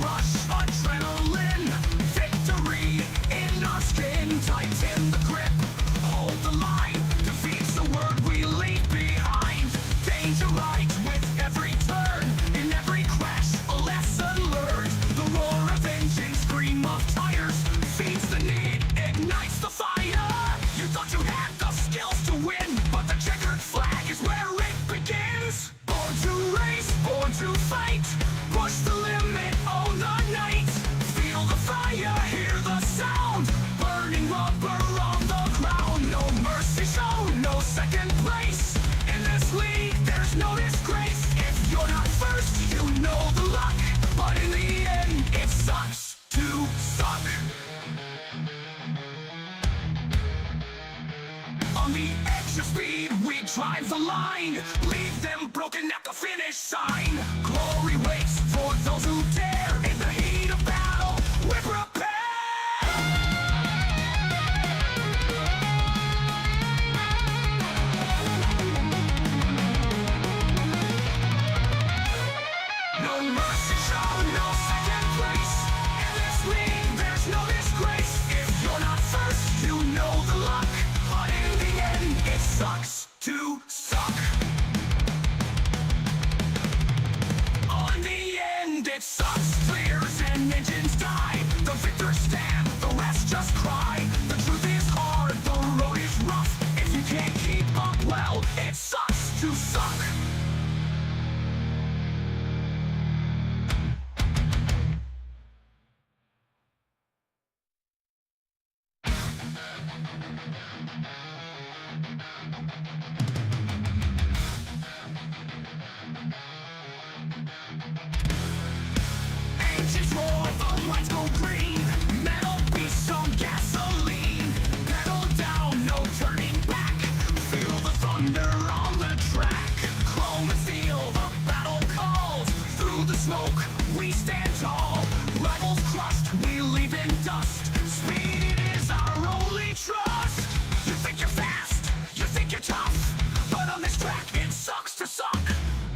rush, adrenaline, victory in our skin, tighten the grip, hold the line, defeats the word we leave behind, danger right with every turn, in every crash, a lesson learned, the roar of engine, scream of tires, feeds the need, ignites the fire, you thought you had the skills to win, but the checkered flag is where it begins, born to race, born to fight, push the limit, own the night, feel the fire, hear the sound, burning rubber on the ground, no mercy shown, no second place, in this league there's no disgrace, if you're not first, you know the luck, but in the end, it sucks to suck. On the edge of speed, we drive the line, leave them broken at the finish sign, glory waits for those who dare, in the heat of battle, we're prepared. No mercy shown, no second place, in this league there's no disgrace, if you're not first, you know the luck, but in the end, it sucks to suck. On the end, it sucks, clears and engines die, the victors stand, the rest just cry, the truth is hard, the road is rough, if you can't keep up, well, it sucks to suck. Engines roar, the lights go green, metal beasts on gasoline, pedal down, no turning back, feel the thunder on the track, chrome and steel, the battle calls, through the smoke, we stand tall, rivals crushed, we leave in dust, speed is our only trust, you think you're fast, you think you're tough, but on this track it sucks to suck,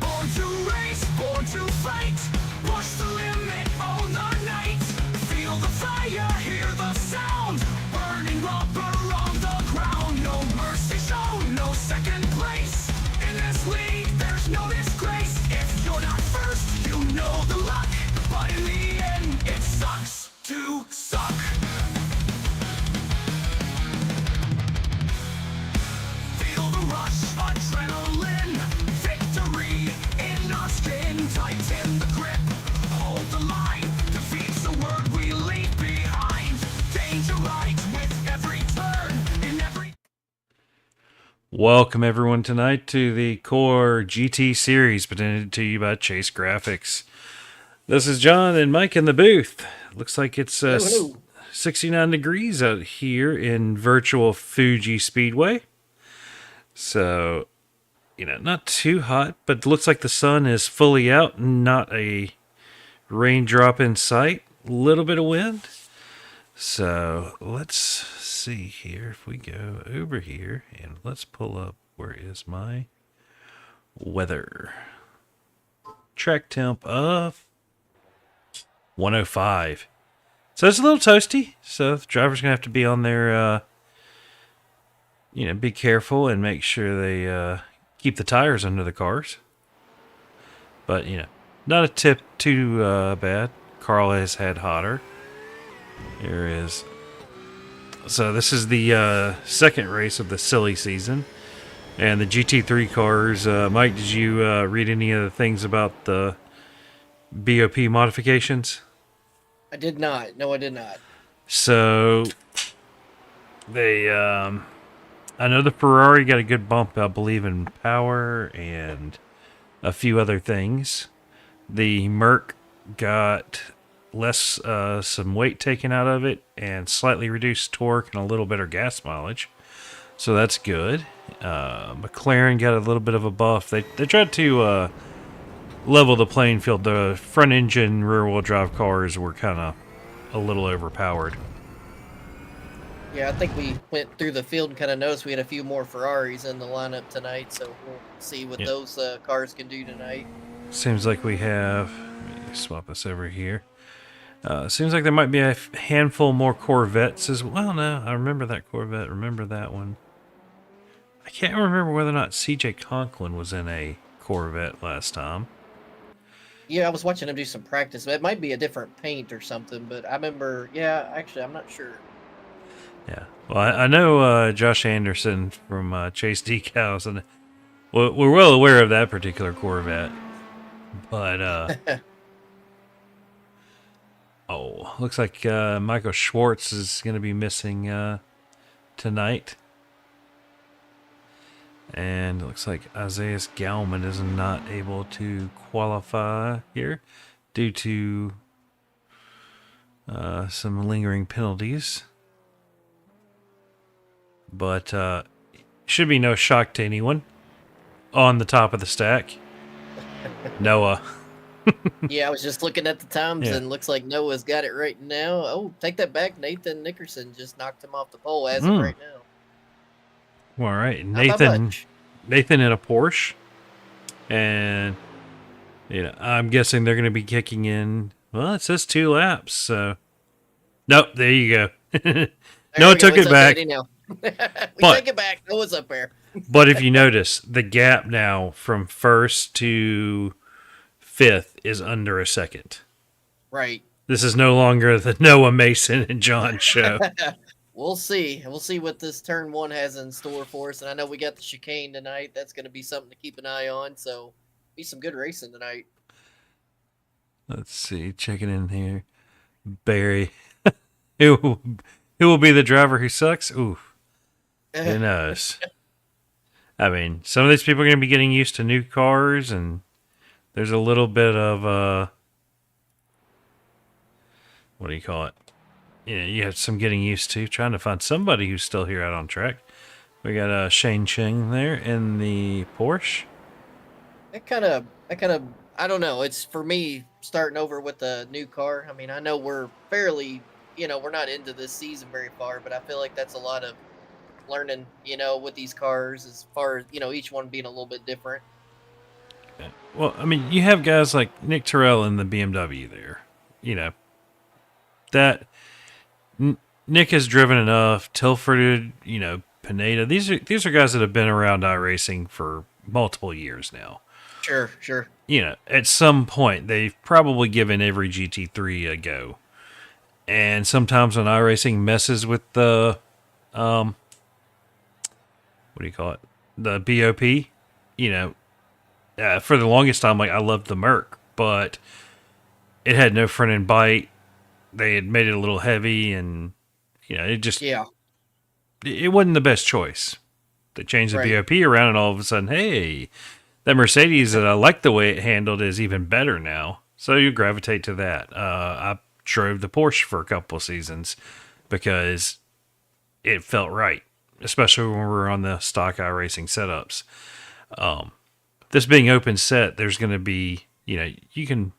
born to race, born to fight, push the limit, own the night, feel the fire, hear the sound, burning rubber on the ground, no mercy shown, no second place, in this league there's no disgrace, if you're not first, you know the luck, but in the end, it sucks to suck. Feel the rush, adrenaline, victory in our skin, tighten the grip, hold the line, defeats the word we leave behind, danger right with every turn, in every... Welcome everyone tonight to the Core GT series presented to you by Chase Graphics. This is John and Mike in the booth. Looks like it's Hello. 69 degrees out here in virtual Fuji Speedway. So, not too hot, but it looks like the sun is fully out, not a raindrop in sight. A little bit of wind. So, let's see here if we go over here and let's pull up, where is my weather? Track temp of 105. So it's a little toasty. So the driver's going to have to be on their, be careful and make sure they keep the tires under the cars. But, not a tip too bad. Carl has had hotter. Here is. So this is the second race of the silly season. And the GT3 cars. Mike, did you read any of the things about the BOP modifications? I did not. No, I did not. So they, I know the Ferrari got a good bump, I believe, in power and a few other things. The Merc got less, some weight taken out of it and slightly reduced torque and a little better gas mileage. So that's good. McLaren got a little bit of a buff. They tried to level the playing field. The front engine rear wheel drive cars were kind of a little overpowered. Yeah, I think we went through the field and kind of noticed we had a few more Ferraris in the lineup tonight, so we'll see what those cars can do tonight. Seems like we have... Let me swap this over here. Seems like there might be a handful more Corvettes as well. No, I remember that Corvette. Remember that one. I can't remember whether or not CJ Conklin was in a Corvette last time. Yeah, I was watching him do some practice. It might be a different paint or something, but I remember. Yeah, actually, I'm not sure. Yeah. Well, I know Josh Anderson from Chase Decals, and we're well aware of that particular Corvette. But, oh, looks like Michael Schwartz is going to be missing tonight. And it looks like Isaiah Gallman is not able to qualify here due to some lingering penalties. But should be no shock to anyone. On the top of the stack, Noah. Yeah, I was just looking at the times, Yeah. and looks like Noah's got it right now. Oh, take that back. Nathan Nickerson just knocked him off the pole as of right now. All right, Not by much. Nathan in a Porsche, and I'm guessing they're going to be kicking in. Well, it says 2 laps, so nope. There you go. No, we go, took it it's back. okay now. We But- take it back. Noah's up there. But if you notice, the gap now from first to fifth is under a second. Right. This is no longer the Noah Mason and John show. We'll see. We'll see what this turn 1 has in store for us. And I know we got the chicane tonight. That's going to be something to keep an eye on. So, be some good racing tonight. Let's see, checking in here. Barry. who will be the driver who sucks? Ooh, who knows? I mean, some of these people are going to be getting used to new cars, and there's a little bit of what do you call it? You have some getting used to. Trying to find somebody who's still here out on track. We got Shane Cheng there in the Porsche. That kind of, I don't know. It's for me starting over with a new car. I mean, I know we're fairly, we're not into this season very far, but I feel like that's a lot of learning, with these cars as far as, each one being a little bit different. Well, I mean, you have guys like Nick Terrell in the BMW there. That Nick has driven enough. Tilford, Pineda. These are guys that have been around iRacing for multiple years now. Sure. At some point, they've probably given every GT3 a go. And sometimes when iRacing messes with the, what do you call it? The BOP, for the longest time, I loved the Merc, but it had no front end bite. They had made it a little heavy, and, it just, it wasn't the best choice. They changed the BOP around, and all of a sudden, hey, that Mercedes that I like the way it handled is even better now. So you gravitate to that. I drove the Porsche for a couple of seasons because it felt right, especially when we were on the stock iRacing setups. This being open set, there's going to be, you can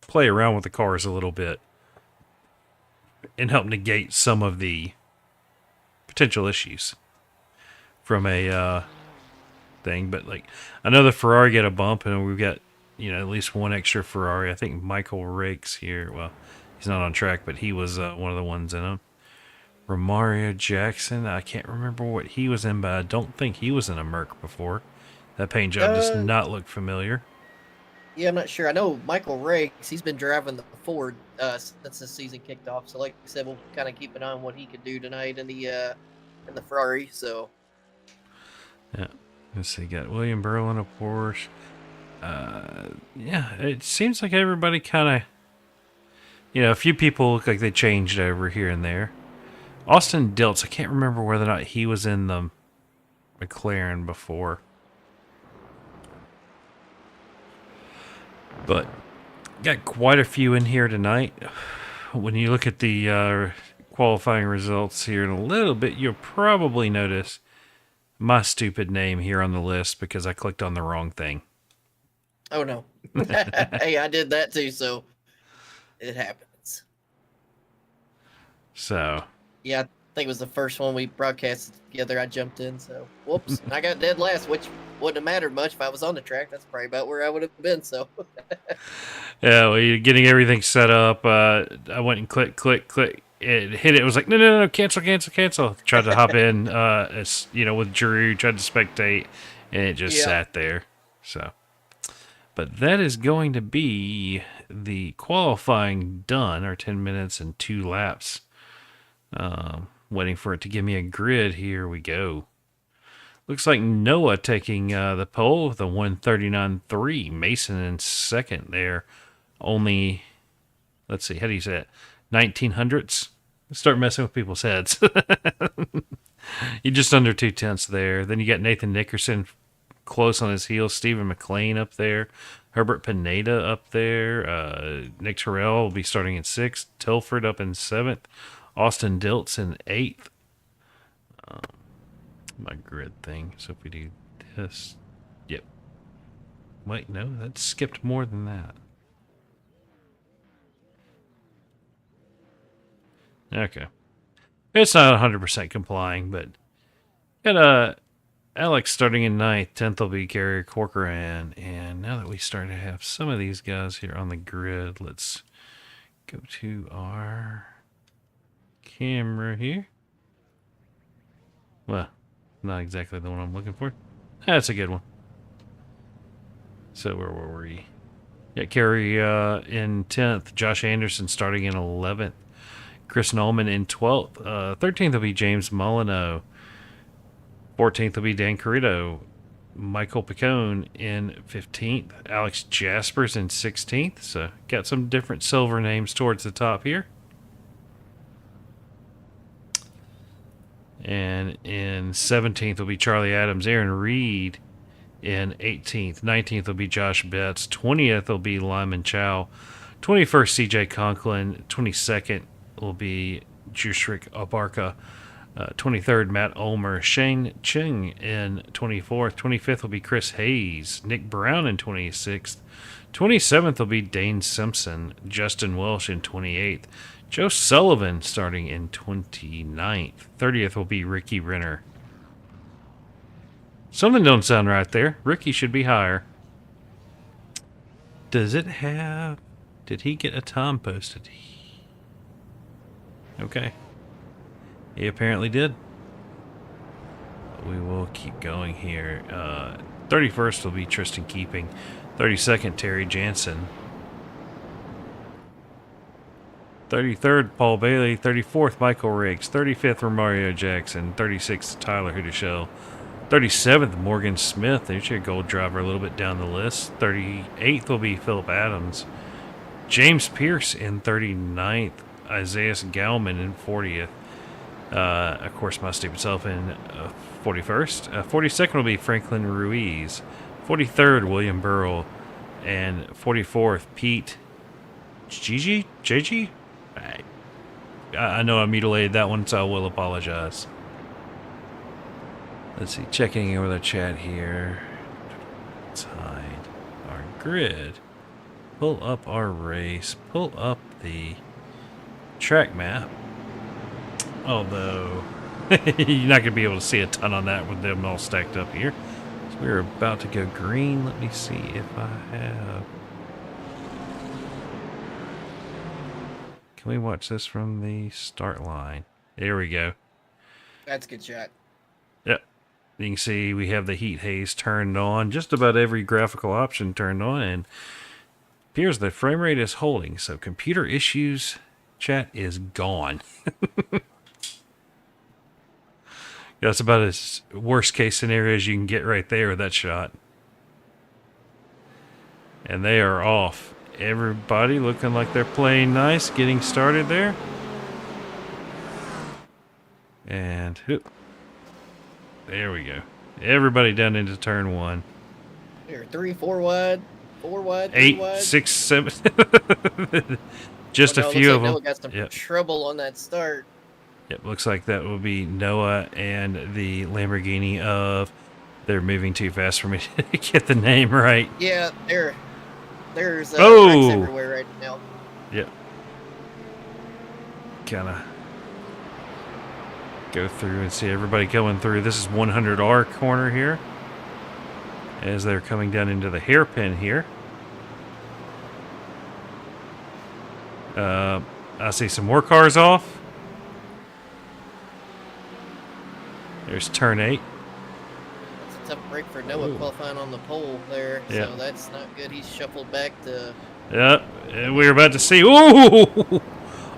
play around with the cars a little bit and help negate some of the potential issues from a thing. But I know the Ferrari got a bump, and we've got at least one extra Ferrari. I think Michael Rakes here. Well, he's not on track, but he was one of the ones in them. Romario Jackson. I can't remember what he was in, but I don't think he was in a Merc before. That paint job does not look familiar. Yeah, I'm not sure. I know Michael Rakes. He's been driving the Ford since the season kicked off. So, like I said, we'll kind of keep an eye on what he could do tonight in the Ferrari. So, yeah. Let's see. Got William Berlin, a Porsche. Yeah, it seems like everybody kind of, a few people look like they changed over here and there. Austin Diltz, I can't remember whether or not he was in the McLaren before. But got quite a few in here tonight. When you look at the qualifying results here in a little bit, you'll probably notice my stupid name here on the list because I clicked on the wrong thing. Oh, no. Hey, I did that too, so it happens. So. Yeah, I think it was the first one we broadcasted together. I jumped in, so whoops. And I got dead last, which wouldn't have mattered much if I was on the track. That's probably about where I would have been. So Yeah, well, you're getting everything set up. I went and click. It hit it. It was like, no, cancel. Tried to hop in, with Drew, tried to spectate, and it just sat there. So, but that is going to be the qualifying done, our 10 minutes and 2 laps. Waiting for it to give me a grid. Here we go. Looks like Noah taking the pole with a 139.3. Mason in second there. Only, let's see, how do you say it? 1900s. Start messing with people's heads. You're just under 2/10 there. Then you got Nathan Nickerson close on his heels. Stephen McLean up there. Herbert Pineda up there. Nick Terrell will be starting in 6th. Tilford up in 7th. Austin Diltz in 8th. My grid thing. So if we do this. Yep. Wait, no, that skipped more than that. Okay. It's not 100% complying, but got Alex starting in 9th. 10th will be Gary Corcoran. And now that we start to have some of these guys here on the grid, let's go to our camera here. Well, not exactly the one I'm looking for. That's a good one. So where were we? Yeah, Kerry in 10th. Josh Anderson starting in 11th. Chris Nolman in 12th. 13th will be James Molyneux. 14th will be Dan Carrito. Michael Picone in 15th. Alex Jaspers in 16th. So got some different silver names towards the top here. And in 17th will be Charlie Adams. Aaron Reed in 18th. 19th will be Josh Betts. 20th will be Lyman Chow. 21st, CJ Conklin. 22nd will be Jushrik Abarka. 23rd, Matt Ulmer. Shane Ching in 24th. 25th will be Chris Hayes. Nick Brown in 26th. 27th will be Dane Simpson. Justin Welsh in 28th. Joe Sullivan starting in 29th. 30th will be Ricky Renner. Something don't sound right there. Ricky should be higher. Does it have... Did he get a time posted? Okay. He apparently did. We will keep going here. 31st will be Tristan Keeping. 32nd, Terry Jansen. 33rd, Paul Bailey. 34th, Michael Riggs. 35th, Romario Jackson. 36th, Tyler Hudeshell. 37th, Morgan Smith. There's your gold driver a little bit down the list. 38th will be Philip Adams. James Pierce in 39th. Isaiah Gallman in 40th. Of course, my stupid self in 41st. 42nd will be Franklin Ruiz. 43rd, William Burrell. And 44th, Pete JG? I know I mutilated that one, so I will apologize. Let's see, checking over the chat here. Let's hide our grid. Pull up our race. Pull up the track map. Although, you're not going to be able to see a ton on that with them all stacked up here. So we're about to go green. Let me see if I have... Can we watch this from the start line? There we go. that's a good shot. Yep. You can see we have the heat haze turned on. Just about every graphical option turned on. And appears the frame rate is holding. So computer issues chat is gone. That's about as worst case scenario as you can get right there with that shot. And they are off. Everybody looking like they're playing nice, getting started there. And there we go. Everybody down into turn 1. Here, 3, 4 wide, 4 wide, 3 8, wide. 6, 7. Just a few of them. Noah got some trouble on that start. Yep, looks like that will be Noah and the Lamborghini of... They're moving too fast for me to get the name right. Yeah, there's wrecks everywhere right now. Yep. Kind of go through and see everybody going through. This is 100R corner here as they're coming down into the hairpin here. I see some more cars off. There's turn 8. It's a tough break for Noah qualifying on the pole there, so that's not good. He's shuffled back to... Yeah, we're about to see... Ooh!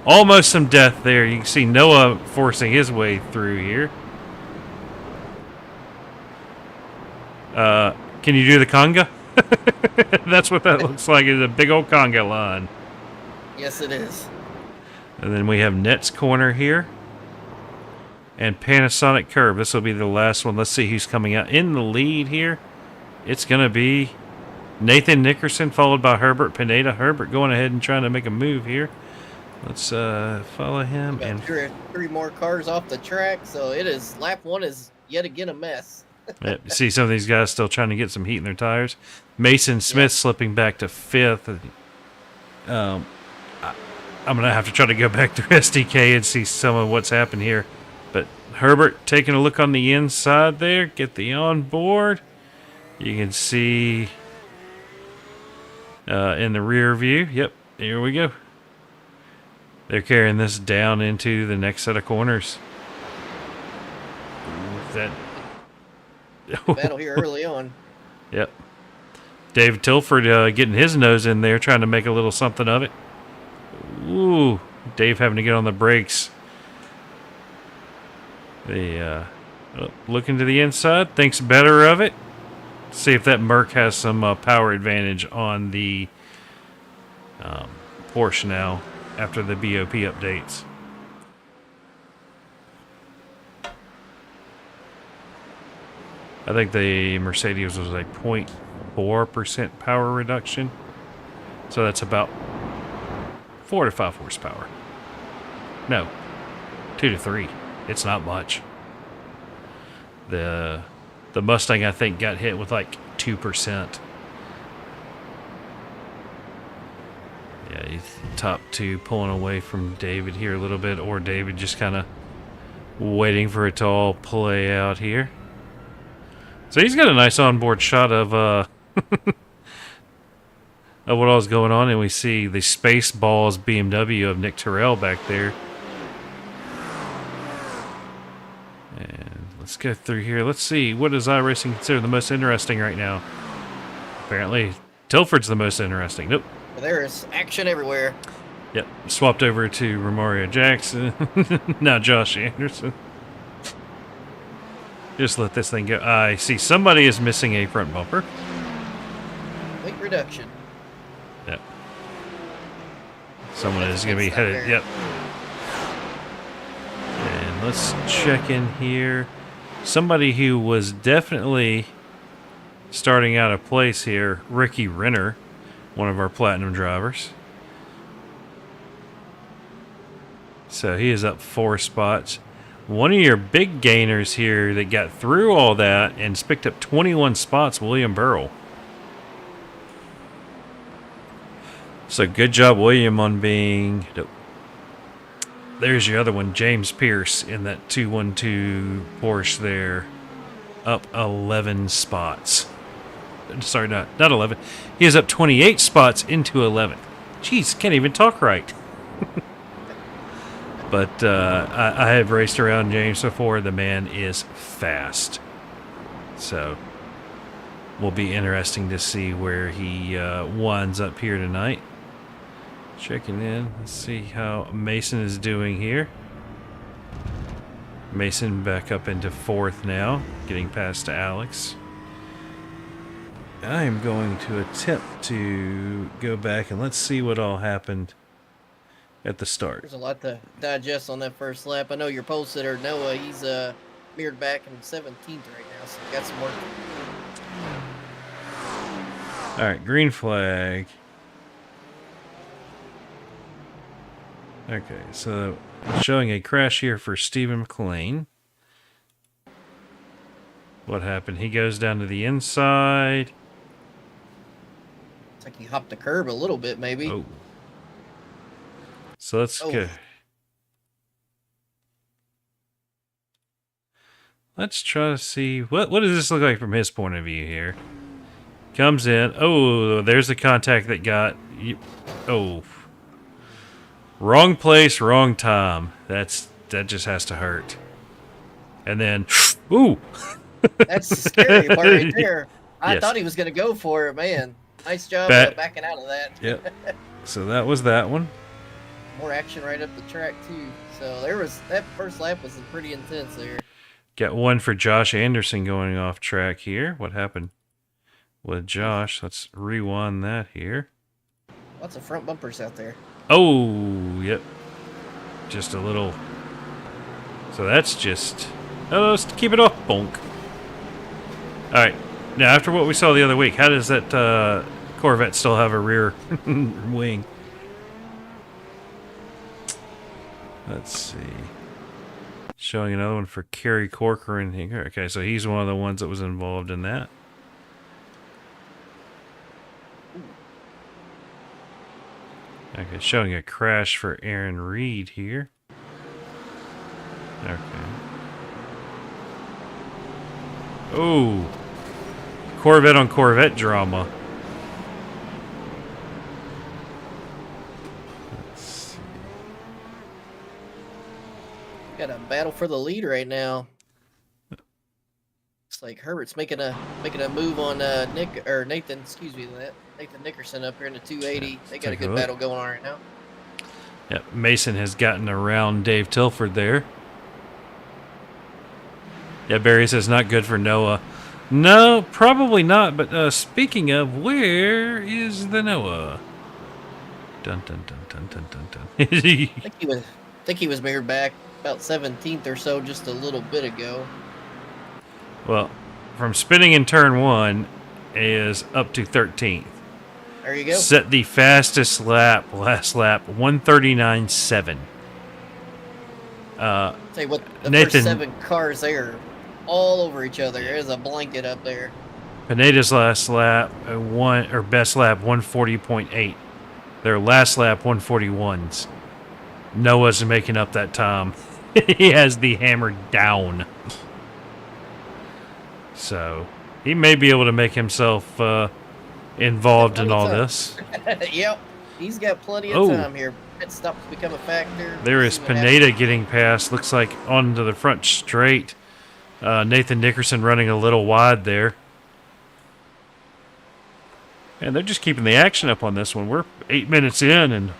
Almost some death there. You can see Noah forcing his way through here. Can you do the conga? That's what that looks like. It's a big old conga line. Yes, it is. And then we have Net's corner here. And Panasonic curve. This will be the last one. Let's see who's coming out. In the lead here, it's going to be Nathan Nickerson, followed by Herbert Pineda. Herbert going ahead and trying to make a move here. Let's follow him. And three more cars off the track, so it is... Lap 1 is yet again a mess. See some of these guys still trying to get some heat in their tires. Mason Smith slipping back to 5th. I'm going to have to try to go back to SDK and see some of what's happened here. But Herbert taking a look on the inside there. Get the onboard. You can see in the rear view. Yep, here we go. They're carrying this down into the next set of corners. That battle here early on. Yep. David Tilford getting his nose in there, trying to make a little something of it. Ooh, Dave having to get on the brakes. They looking to the inside, thinks better of it. See if that Merc has some power advantage on the Porsche now after the BOP updates. I think the Mercedes was like 0.4% power reduction. So that's about 4 to 5 horsepower. No, 2 to 3. It's not much. The Mustang, I think, got hit with like 2%. Yeah, he's top 2 pulling away from David here a little bit, or David just kind of waiting for it to all play out here. So he's got a nice onboard shot of of what all's going on, and we see the Spaceballs BMW of Nick Terrell back there. And let's go through here. Let's see, what does iRacing consider the most interesting right now? Apparently, Tilford's the most interesting. Nope. There is action everywhere. Yep, swapped over to Romario Jackson. Now Josh Anderson. Just let this thing go. I see somebody is missing a front bumper. Weight reduction. Yep. Someone is going to be headed. Yep. And let's check in here. Somebody who was definitely starting out of place here, Ricky Renner, one of our platinum drivers. So he is up 4 spots. One of your big gainers here that got through all that and picked up 21 spots, William Burrell. So good job, William, on being... There's your other one, James Pierce, in that 212 Porsche there. Up 11 spots. Sorry, not 11. He is up 28 spots into 11. Jeez, can't even talk right. But I have raced around James before. The man is fast. So will be interesting to see where he winds up here tonight. Checking in. Let's see how Mason is doing here. Mason back up into 4th now, getting past Alex. I am going to attempt to go back and let's see what all happened at the start. There's a lot to digest on that first lap. I know your pole sitter, Noah, he's mirrored back in 17th right now, so got some work. All right, green flag. Okay, so showing a crash here for Stephen McLean. What happened? He goes down to the inside. It's like he hopped the curb a little bit, maybe. Oh. So let's go. let's try to see what does this look like from his point of view here. Comes in. Oh, there's the contact that got. Oh, wrong place, wrong time. That just has to hurt. And then, ooh, That's the scary part right there. I Yes. thought he was going to go for it, man. Nice job backing out of that. Yep. So that was that one. More action right up the track too. So that first lap was pretty intense there. Got one for Josh Anderson going off track here. What happened with Josh? Let's rewind that here. Lots of front bumpers out there. Oh, yep. Just a little. So that's just. Oh, let's keep it off, bonk. All right. Now, after what we saw the other week, how does that Corvette still have a rear wing? Let's see. Showing another one for Kerry Corcoran here. Okay, so he's one of the ones that was involved in that. Okay, showing a crash for Aaron Reed here. Okay. Oh, Corvette on Corvette drama. Let's see. Got a battle for the lead right now. Looks like Herbert's making a move on Nathan. Excuse me, Nathan Nickerson up here in the 280. They got a good battle going on right now. Yep, Mason has gotten around Dave Tilford there. Yeah, Barry says not good for Noah. No, probably not. But speaking of, where is the Noah? Dun dun dun dun dun dun dun. I think he was mirrored back about 17th or so just a little bit ago. Well, from spinning in turn 1 is up to 13th. There you go. Set the fastest lap, last lap, 139.7. Tell you what, the Nathan, first 7 cars there, all over each other. There's a blanket up there. Pineda's last lap, best lap, 140.8. Their last lap, 141s. Noah's making up that time. He has the hammer down. So, he may be able to make himself involved in all this. Yep, he's got plenty of time here. Pit stops become a factor. There is Pineda getting past. Looks like onto the front straight. Nathan Nickerson running a little wide there. And they're just keeping the action up on this one. We're 8 minutes in, and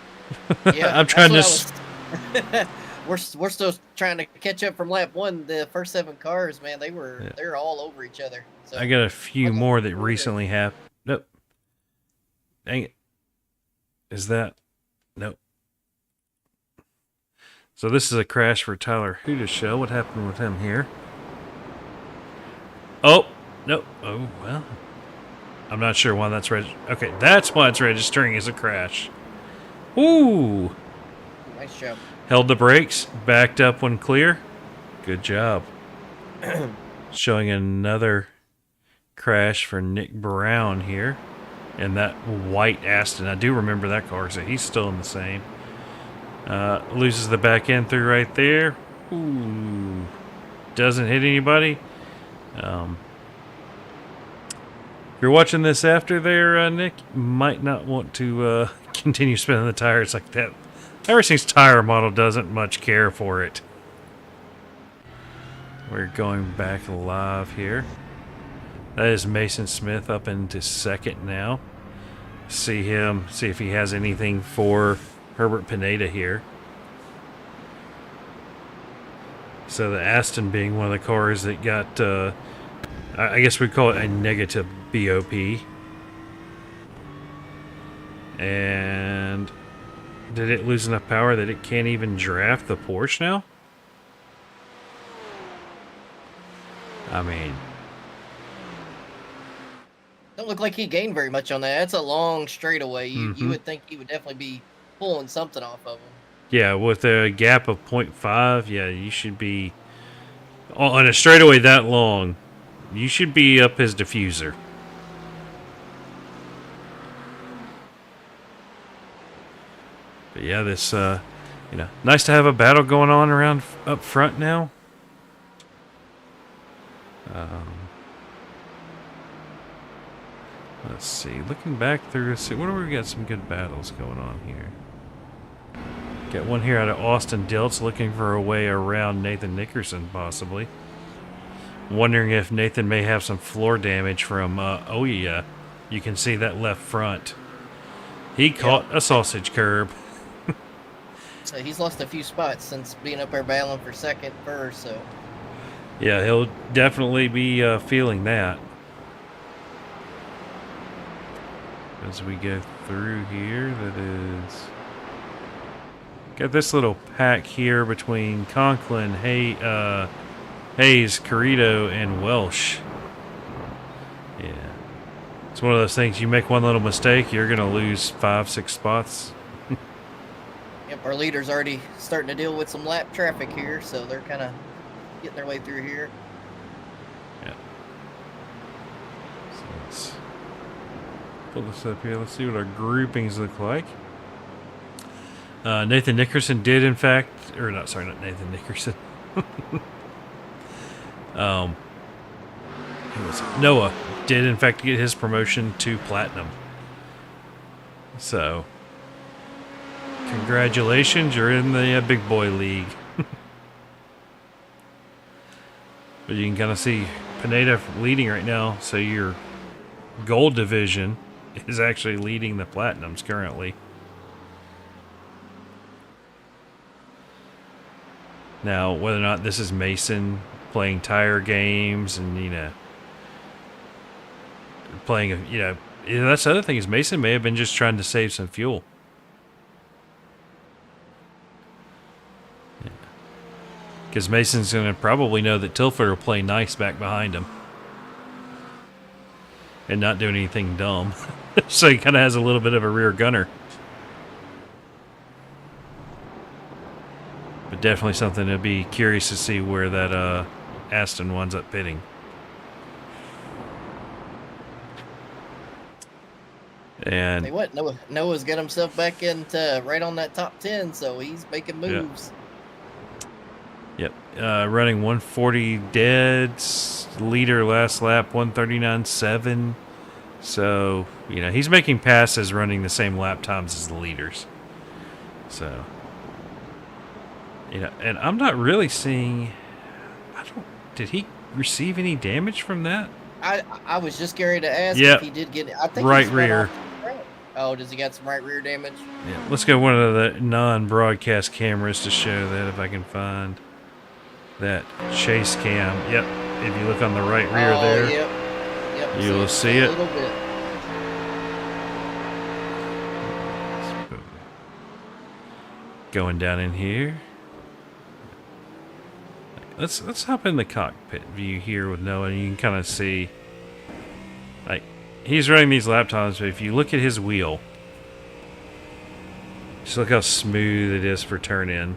yeah, I'm trying to. We're still trying to catch up from lap 1. The first 7 cars, man, they're all over each other. So, I got a few more that recently happened. Nope. Dang it. Is that? Nope. So this is a crash for Tyler Hudashell. What happened with him here? Oh, no. Oh, well. I'm not sure why that's okay, that's why it's registering as a crash. Ooh. Nice job. Held the brakes, backed up when clear. Good job. Showing another crash for Nick Brown here. And that white Aston. I do remember that car, so he's still in the same. Loses the back end through right there. Ooh. Doesn't hit anybody. If you're watching this after there, Nick, you might not want to continue spinning the tires like that. iRacing's tire model doesn't much care for it. We're going back live here. That is Mason Smith up into second now. See if he has anything for Herbert Pineda here. So the Aston being one of the cars that got, I guess we'd call it a negative BOP. And did it lose enough power that it can't even draft the Porsche now? I mean, Don't look like he gained very much on that. That's a long straightaway. You would think he would definitely be pulling something off of him. yeah, with a gap of 0.5, yeah, you should be on a straightaway that long. You should be up his diffuser. But yeah, this nice to have a battle going on around up front now. Um, let's see. Looking back through, let's see. What do we got? Some good battles going on here. Got one here out of Austin Dilts looking for a way around Nathan Nickerson, possibly. Wondering if Nathan may have some floor damage from, oh yeah, you can see that left front. He caught a sausage curb. So he's lost a few spots since being up there battling for second, first, so. Yeah, he'll definitely be feeling that. As we go through here, that is... Got this little pack here between Conklin, Hayes, Carrito, and Welsh. Yeah. It's one of those things, you make one little mistake, you're going to lose 5-6 spots. Yep, our leader's already starting to deal with some lap traffic here, so they're kind of getting their way through here. Yeah. So let's pull this up here. Let's see what our groupings look like. Nathan Nickerson did, in fact, or not, sorry, not Nathan Nickerson. Who was it? Noah did, in fact, get his promotion to platinum. So, congratulations, you're in the big boy league. But you can kind of see Pineda leading right now, so your gold division is actually leading the platinums currently. Now, whether or not this is Mason playing tire games and, you know, playing, you know, that's the other thing is Mason may have been just trying to save some fuel. Because Mason's going to probably know that Tilford will play nice back behind him. And not doing anything dumb. So he kind of has a little bit of a rear gunner. But definitely something to be curious to see where that Aston winds up pitting. And Hey, what? Noah's got himself back into right on that top 10, so he's making moves. Yep, running 140 dead, leader last lap 139.7. So, you know, he's making passes running the same lap times as the leaders. So, you know, and I'm not really seeing, did he receive any damage from that? I was just going to ask if he did get it. I think right he's rear. Oh, does he got some right rear damage? Yeah, let's go one of the non-broadcast cameras to show that if I can find that chase cam. Yep, if you look on the right rear there, Yep, you'll see it. A little bit. Going down in here. Let's hop in the cockpit view here with Noah, and you can kind of see, like, he's running these lap times, but if you look at his wheel, just look how smooth it is for turn in.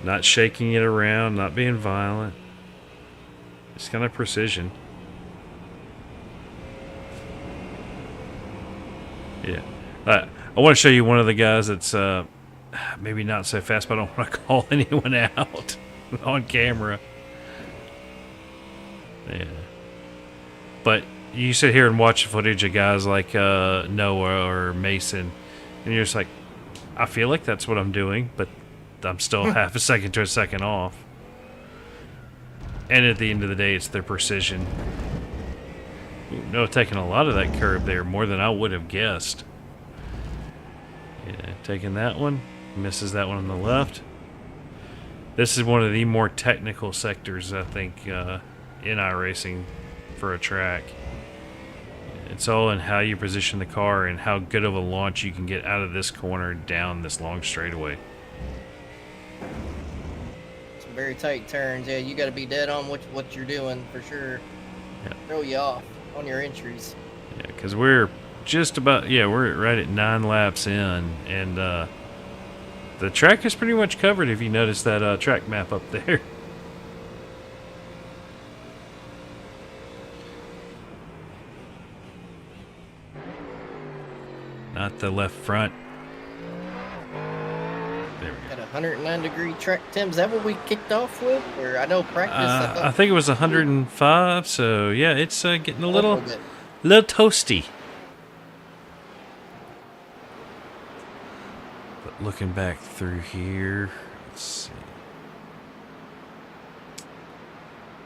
Not shaking it around, not being violent. Just kind of precision. Yeah. I want to show you one of the guys that's maybe not so fast, but I don't want to call anyone out on camera. Yeah. But you sit here and watch footage of guys like Noah or Mason, and you're just like, I feel like that's what I'm doing, but I'm still half a second to a second off. And at the end of the day, it's their precision. Ooh, Noah taking a lot of that curve there, more than I would have guessed. Yeah, taking that one. Misses that one on the left. This is one of the more technical sectors, I think, in iRacing for a track. It's all in how you position the car and how good of a launch you can get out of this corner down this long straightaway. Some very tight turns. Yeah, you got to be dead on what you're doing for sure. Yeah. Throw you off on your entries. Yeah, because we're just about, we're right at 9 laps in, and the track is pretty much covered if you notice that track map up there. Not the left front. There we Got go. a 109-degree track. Tim, is that what we kicked off with? Or I know practice. I think it was 105. So yeah, it's getting a little bit. toasty. But looking back through here, let's see.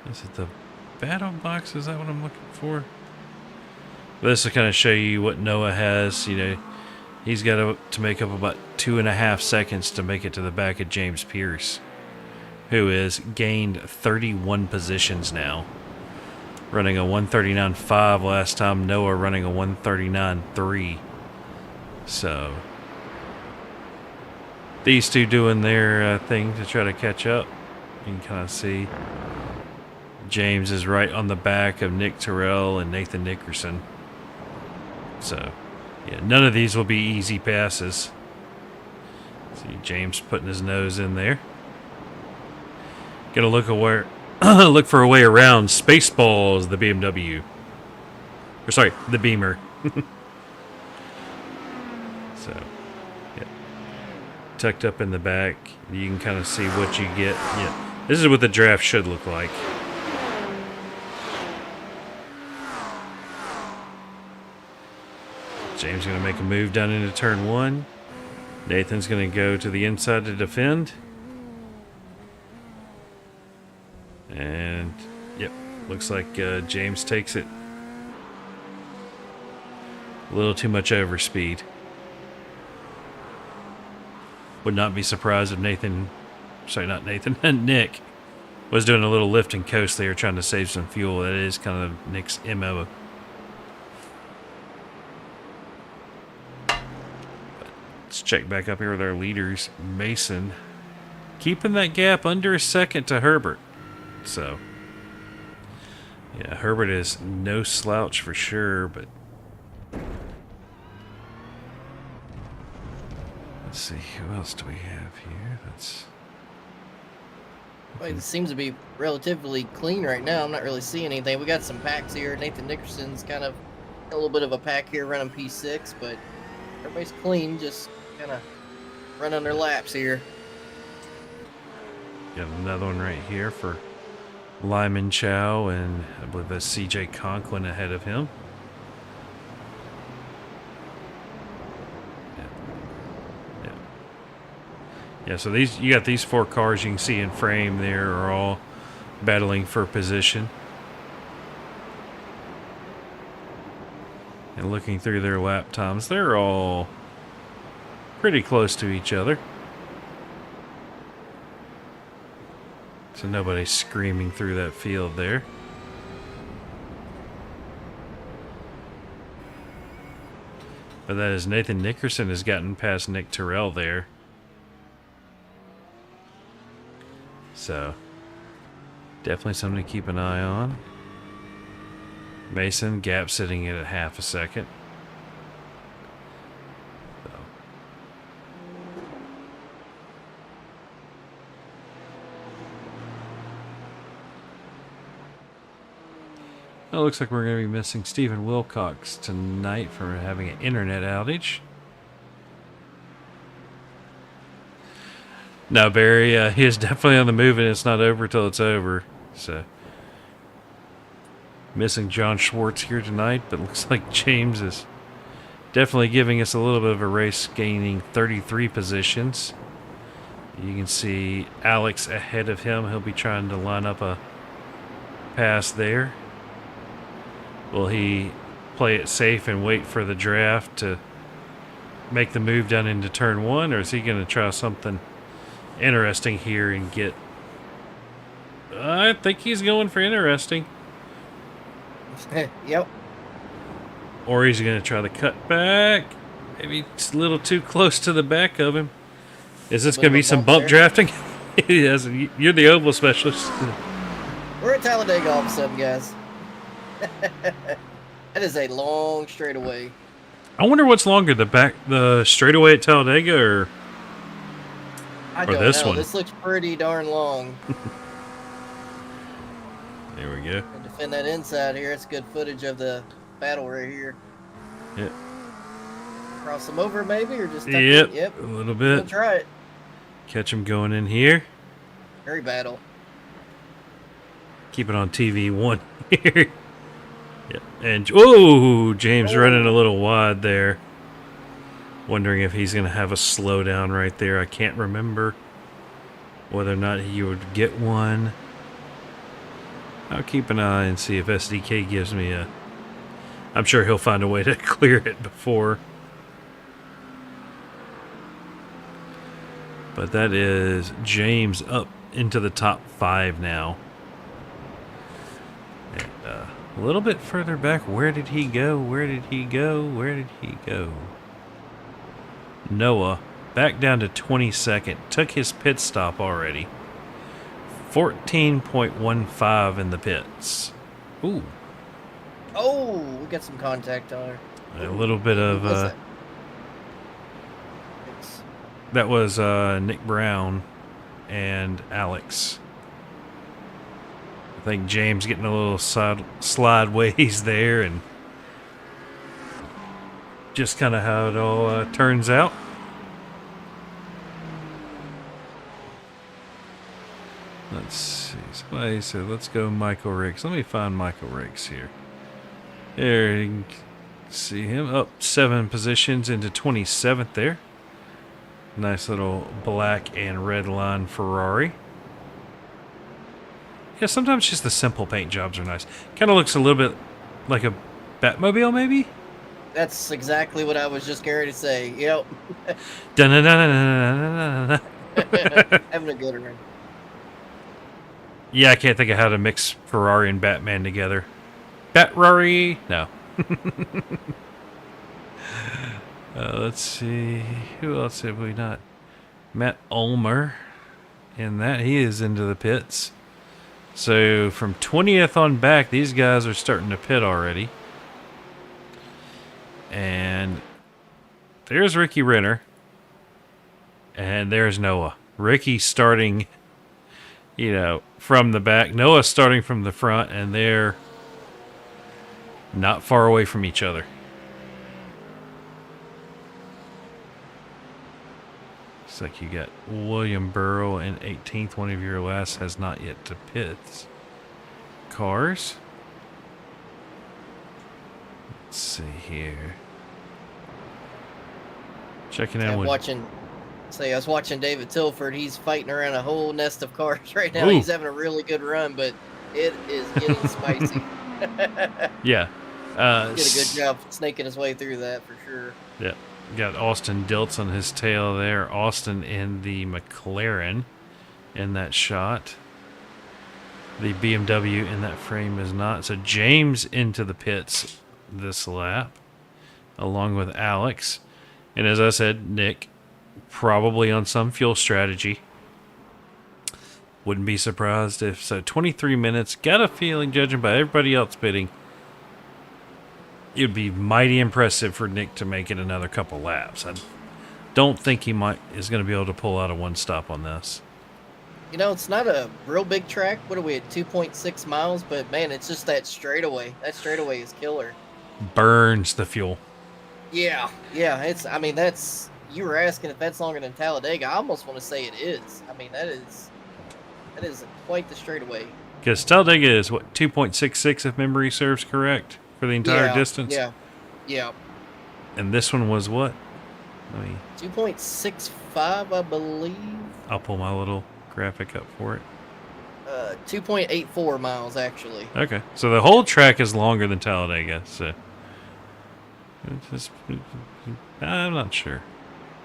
Is it the battle box? Is that what I'm looking for? This will kind of show you what Noah has. You know, he's got to make up about 2.5 seconds to make it to the back of James Pierce, who has gained 31 positions now. Running a 139.5 last time. Noah running a 139.3. So these two doing their thing to try to catch up. You can kind of see James is right on the back of Nick Terrell and Nathan Nickerson. So, yeah, none of these will be easy passes. See James putting his nose in there. Gonna look for a way around Spaceballs, the BMW. Or sorry, the Beamer. So, yeah. Tucked up in the back, you can kind of see what you get. Yeah, this is what the draft should look like. James going to make a move down into turn 1. Nathan's going to go to the inside to defend. And, yep, looks like James takes it. A little too much overspeed. Would not be surprised if Nick was doing a little lift and coast there trying to save some fuel. That is kind of Nick's MO. Let's check back up here with our leaders. Mason keeping that gap under a second to Herbert. So, yeah, Herbert is no slouch for sure, but let's see, who else do we have here? Well, it seems to be relatively clean right now. I'm not really seeing anything. We got some packs here. Nathan Nickerson's kind of a little bit of a pack here running P6, but everybody's clean, just kind of running their laps here. Got another one right here for Lyman Chow, and I believe that's CJ Conklin ahead of him. Yeah, so you got these 4 cars you can see in frame there are all battling for position. And looking through their lap times, they're all pretty close to each other. So nobody's screaming through that field there. But that is Nathan Nickerson has gotten past Nick Terrell there. So, definitely something to keep an eye on. Mason, gap sitting at 0.5 second. So. It looks like we're going to be missing Stephen Wilcox tonight for having an internet outage. No, Barry, he is definitely on the move, and it's not over till it's over. So, missing John Schwartz here tonight, but looks like James is definitely giving us a little bit of a race, gaining 33 positions. You can see Alex ahead of him. He'll be trying to line up a pass there. Will he play it safe and wait for the draft to make the move down into turn 1, or is he going to try something interesting here and get... I think he's going for interesting. Yep. Or he's going to try to cut back. Maybe it's a little too close to the back of him. Is this going to be some bump drafting? Yes, you're the oval specialist. We're at Talladega all of a sudden, guys. That is a long straightaway. I wonder what's longer, the straightaway at Talladega or this one? This looks pretty darn long. There we go. And defend that inside here. It's good footage of the battle right here. Yep. Cross them over maybe, or just tuck Yep. it? Yep. A little bit. We'll try it. Catch him going in here. Very battle. Keep it on TV one here. Yep. And oh, James running a little wide there. Wondering if he's going to have a slowdown right there. I can't remember whether or not he would get one. I'll keep an eye and see if SDK gives me a... I'm sure he'll find a way to clear it before. But that is James up into the top 5 now. And a little bit further back, where did he go? Where did he go? Where did he go? Noah, back down to 22nd. Took his pit stop already. 14.15 in the pits. Ooh. Oh, we got some contact on her. A little bit of... that was Nick Brown and Alex. I think James getting a little slideways there, and just kind of how it all turns out. Let's see. Somebody said, let's go Michael Ricks. Let me find Michael Ricks here. There, you can see him up 7 positions into 27th there. Nice little black and red line Ferrari. Yeah, sometimes just the simple paint jobs are nice. Kind of looks a little bit like a Batmobile, maybe? That's exactly what I was just going to say. Yep. Dun-dun-dun-dun-dun-dun-dun-dun. Having a good run. Yeah, I can't think of how to mix Ferrari and Batman together. Bat-Rari? No. Let's see. Who else have we not? Matt Ulmer. And that he is into the pits. So from 20th on back, these guys are starting to pit already. And there's Ricky Renner. And there's Noah. Ricky starting, from the back. Noah starting from the front, and they're not far away from each other. Looks like you got William Burrow in 18th. One of your last has not yet to pits. Cars. Let's see here. Checking in with... I was watching David Tilford. He's fighting around a whole nest of cars right now. Ooh. He's having a really good run, but it is getting spicy. Yeah. Did a good job snaking his way through that for sure. Yeah. Got Austin Diltz on his tail there. Austin in the McLaren in that shot. The BMW in that frame is not. So James into the pits this lap, along with Alex. And as I said, Nick probably on some fuel strategy. Wouldn't be surprised if so. 23 minutes. Got a feeling, judging by everybody else bidding, it would be mighty impressive for Nick to make it another couple laps. I don't think he is going to be able to pull out a one stop on this. It's not a real big track. What are we at, 2.6 miles? But man, it's just that straightaway. That straightaway is killer. Burns the fuel. Yeah. That's, you were asking if that's longer than Talladega. I almost want to say it is. That is quite the straightaway. Because Talladega is, 2.66 if memory serves correct for the entire distance? Yeah. And this one was what? 2.65, I believe. I'll pull my little graphic up for it. 2.84 miles, actually. Okay. So the whole track is longer than Talladega, so... I'm not sure.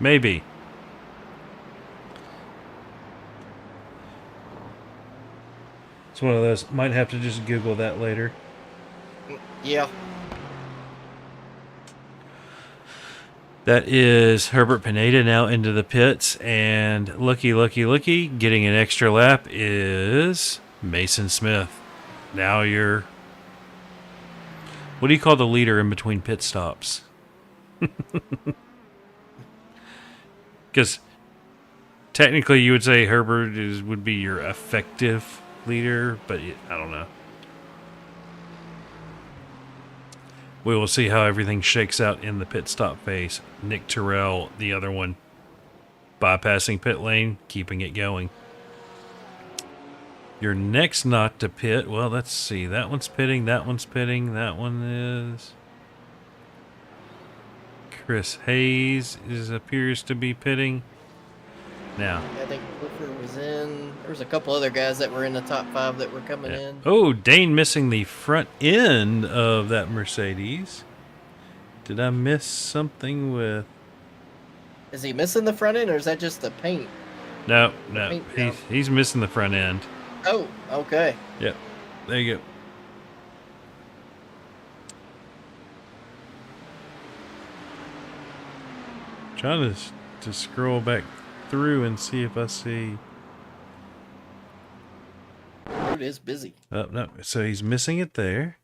Maybe. It's one of those. Might have to just Google that later. Yeah. That is Herbert Pineda now into the pits. And looky, getting an extra lap is Mason Smith. Now you're... What do you call the leader in between pit stops? Because technically you would say Herbert would be your effective leader, but I don't know. We will see how everything shakes out in the pit stop phase. Nick Terrell, the other one, bypassing pit lane, keeping it going. Your next not to pit, well, let's see. That one's pitting, that one's pitting, that one is... Chris Hayes appears to be pitting. Now. I think Clifford was in. There was a couple other guys that were in the top 5 that were coming in. Oh, Dane missing the front end of that Mercedes. Did I miss something with... Is he missing the front end, or is that just the paint? No, paint he's missing the front end. Oh, okay. Yep, there you go. Trying to scroll back through and see if I see... Dude is busy. Oh, no, so he's missing it there.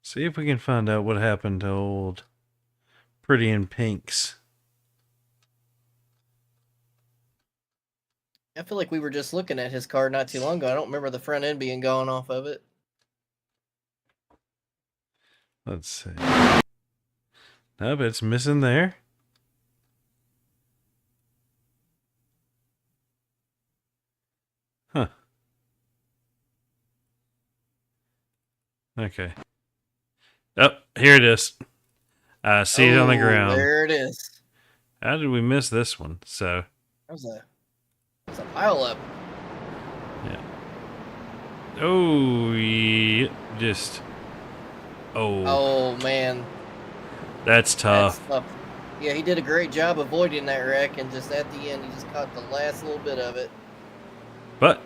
See if we can find out what happened to old Pretty in Pinks. I feel like we were just looking at his car not too long ago. I don't remember the front end being gone off of it. Let's see. No, but it's missing there. Huh. Okay. Oh, here it is. I see it on the ground. There it is. How did we miss this one? So That was a pile up. yeah. Oh, yeah. Just. Oh. Oh man, That's tough. that's tough. Yeah, he did a great job avoiding that wreck, and just at the end, he just caught the last little bit of it. But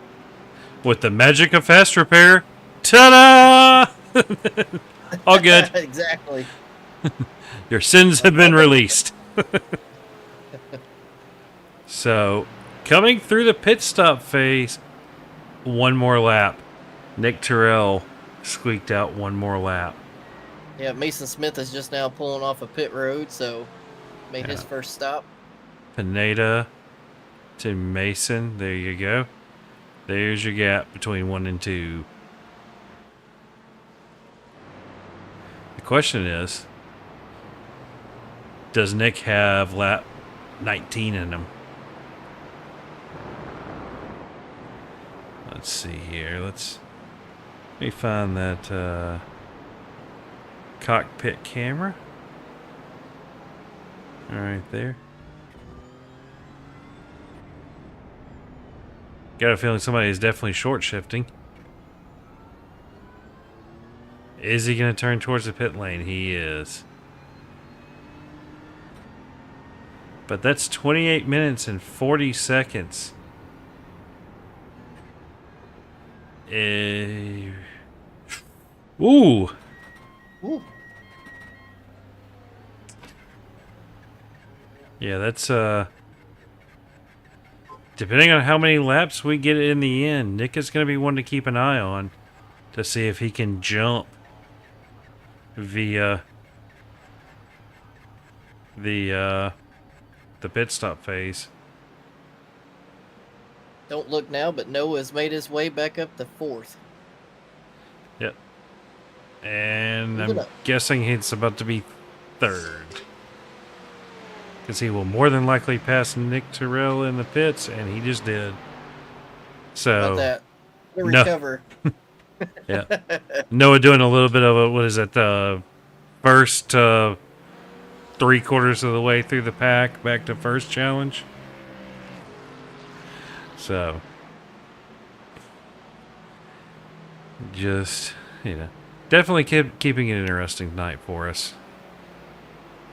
with the magic of fast repair, ta-da! All good. Exactly. Your sins have been released. So, coming through the pit stop phase, one more lap. Nick Terrell squeaked out one more lap. Yeah, Mason Smith is just now pulling off a pit road, so made his first stop. Pineda to Mason. There you go. There's your gap between 1 and 2. The question is, does Nick have lap 19 in him? Let's see here. Let me find that cockpit camera. All right there. Got a feeling somebody is definitely short shifting. Is he going to turn towards the pit lane? He is. But that's 28 minutes and 40 seconds. Ooh. Ooh. Yeah, that's depending on how many laps we get in the end, Nick is going to be one to keep an eye on to see if he can jump via the pit stop phase. Don't look now, but Noah's made his way back up to 4th. Yep. And Look it I'm up. guessing he's about to be 3rd. Because he will more than likely pass Nick Terrell in the pits, and he just did. About So, that. We'll No. recover. yeah. Noah doing a little bit of a, what is it, first 3/4 of the way through the pack, back to first challenge. So, just, definitely keeping it an interesting night for us.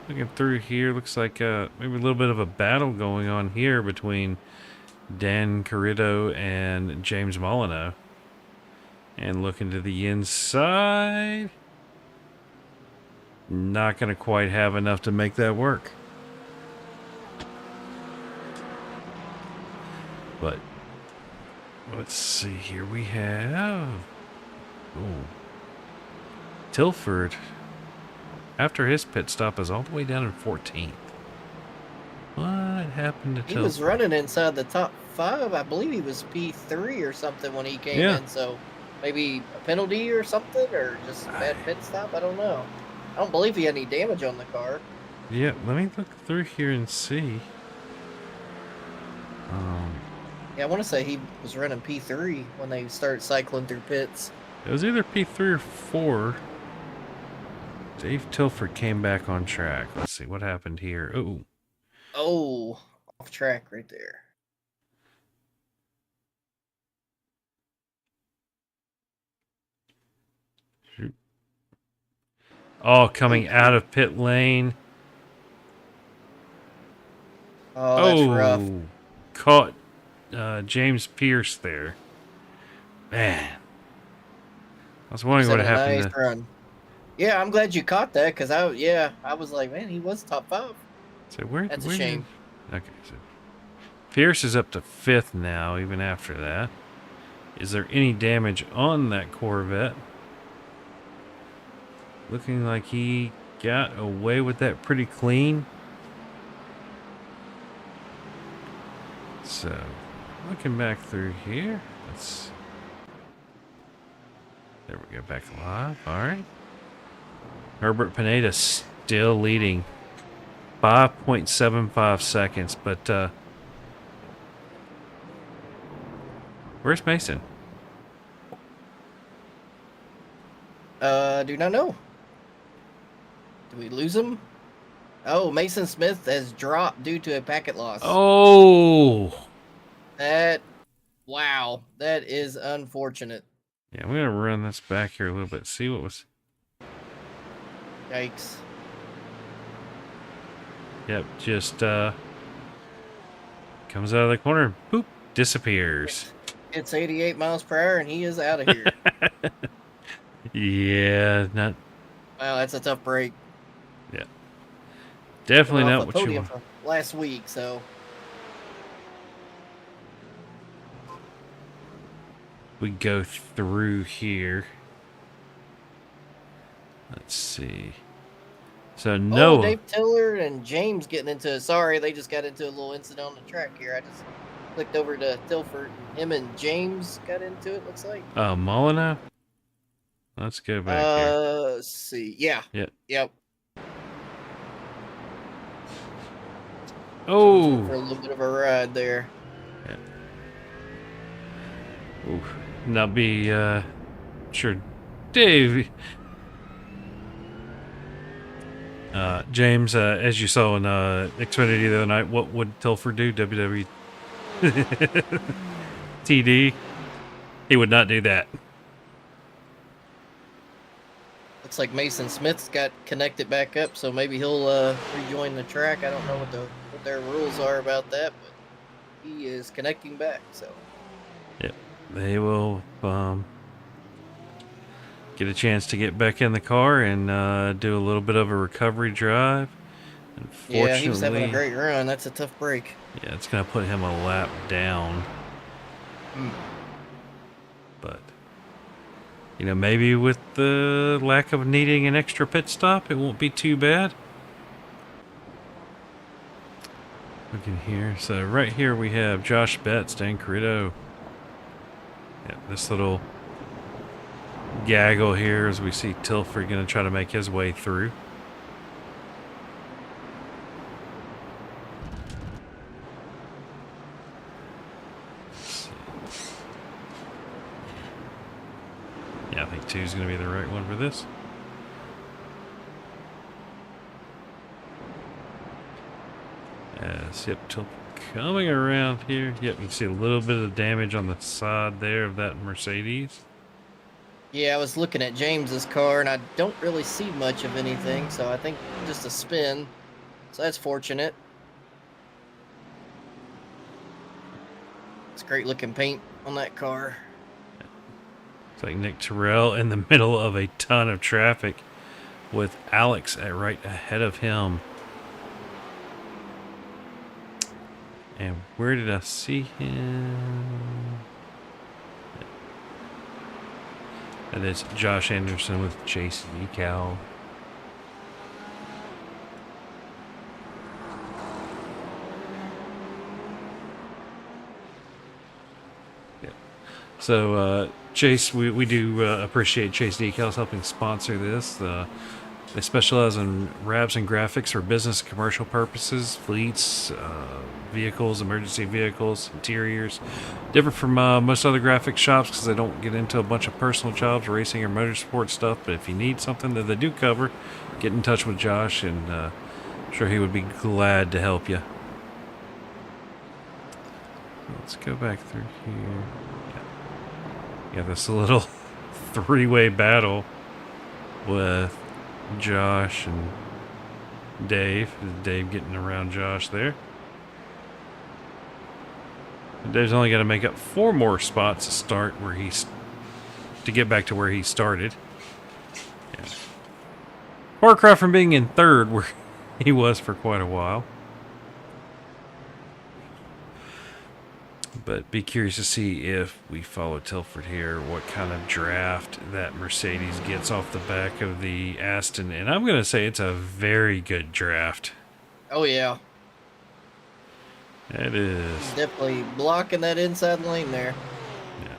Looking through here, looks like maybe a little bit of a battle going on here between Dan Carrito and James Molyneux. And looking to the inside, not going to quite have enough to make that work. But let's see here. We have Tilford, after his pit stop, is all the way down in 14th. What happened to He Tilford? was running inside the top 5. I believe he was P3 or something when he came Yeah. in. So maybe a penalty or something, or just a bad pit stop. I don't know. I don't believe he had any damage on the car. Yeah, let me look through here and see. Yeah, I want to say he was running P3 when they started cycling through pits. It was either P3 or 4. Dave Tilford came back on track. Let's see what happened here. Oh, Oh, off track right there. shoot. Oh, coming out of pit lane. Oh, that's rough. Oh, caught James Pierce there. Man, I was wondering He's what had a happened nice to. run. Yeah, I'm glad you caught that because I was like, man, he was top 5. So where? That's a Where did? shame. Okay, so Pierce is up to 5th now. Even after that, is there any damage on that Corvette? Looking like he got away with that pretty clean. So, looking back through here, let's. There we go, back alive. All right. Herbert Pineda still leading, 5.75 seconds. But where's Mason? Do not know. Did we lose him? Oh, Mason Smith has dropped due to a packet loss. Oh, Wow, that is unfortunate. yeah. I'm gonna run this back here a little bit. See what was. Yikes. Yep, just comes out of the corner, boop, disappears. It's 88 miles per hour and he is out of here. Yeah, not Wow, that's a tough break. definitely Coming not off what a you podium want. from last week, so We go through here. Let's see. So Oh, Noah. Dave Tiller and James getting into sorry, they just got into a little incident on the track here. I just clicked over to Tilford. Him and James got into it, looks like. Molyneux. Let's go back here. Let's see. Yeah. Yep. Yep. Oh. For a little bit of a ride there. Ooh. Not be sure, Dave. James, as you saw in Xfinity the other night, what would Tilford do? WWE TD? He would not do that. Looks like Mason Smith's got connected back up, so maybe he'll rejoin the track. I don't know what their rules are about that, but he is connecting back. So Yep, they will get a chance to get back in the car and do a little bit of a recovery drive. Unfortunately, yeah, he was having a great run. That's a tough break. yeah, it's gonna put him a lap down. But you know, maybe with the lack of needing an extra pit stop, it won't be too bad. Looking here, so right here we have Josh Betts, Dan Carrito. Yeah, this little gaggle here as we see Tilford going to try to make his way through. Yeah, I think 2 is going to be the right one for this. Yep, Tilford coming around here. Yep, you can see a little bit of damage on the side there of that Mercedes. Yeah, I was looking at James's car, and I don't really see much of anything, so I think just a spin. So that's fortunate. It's great looking paint on that car. It's like Nick Terrell in the middle of a ton of traffic with Alex right ahead of him. And where did I see him? That is Josh Anderson with Chase Decal. Yeah. So, Chase, we do appreciate Chase Decals helping sponsor this. They specialize in wraps and graphics for business and commercial purposes, fleets, vehicles, emergency vehicles, interiors. Different from most other graphic shops because they don't get into a bunch of personal jobs, racing or motorsport stuff. But if you need something that they do cover, get in touch with Josh, and I'm sure he would be glad to help you. Let's go back through here. Yeah, this little three-way battle with Josh and Dave. Dave getting around Josh there. Dave's only got to make up 4 more spots to start where to get back to where he started. Yeah. Far cry from being in third where he was for quite a while. But be curious to see if we follow Tilford here, what kind of draft that Mercedes gets off the back of the Aston. And I'm going to say it's a very good draft. Oh, yeah. It is. He's definitely blocking that inside lane there. Yeah.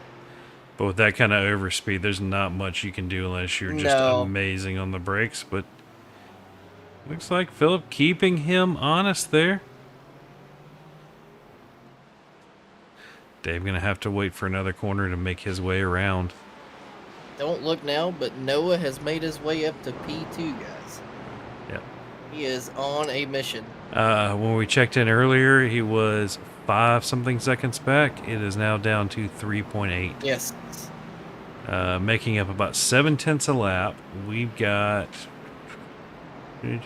But with that kind of overspeed, there's not much you can do unless you're just amazing on the brakes. But looks like Phillip keeping him honest there. Dave going to have to wait for another corner to make his way around. Don't look now, but Noah has made his way up to P2, guys. Yep. He is on a mission. When we checked in earlier, he was 5-something seconds back. It is now down to 3.8. Yes. Making up about 7/10 a lap. We've got... I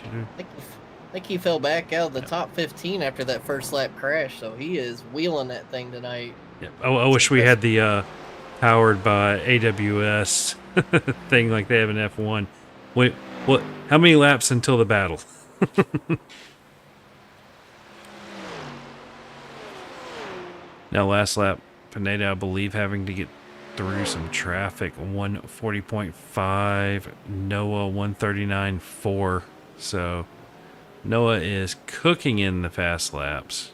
think he fell back out of the top 15 after that first lap crash, so he is wheeling that thing tonight. Yep. I wish we had the powered by AWS thing like they have in F1. Wait, what? How many laps until the battle? Now, last lap, Pineda, I believe, having to get through some traffic. 140.5, Noah 139.4. So Noah is cooking in the fast laps.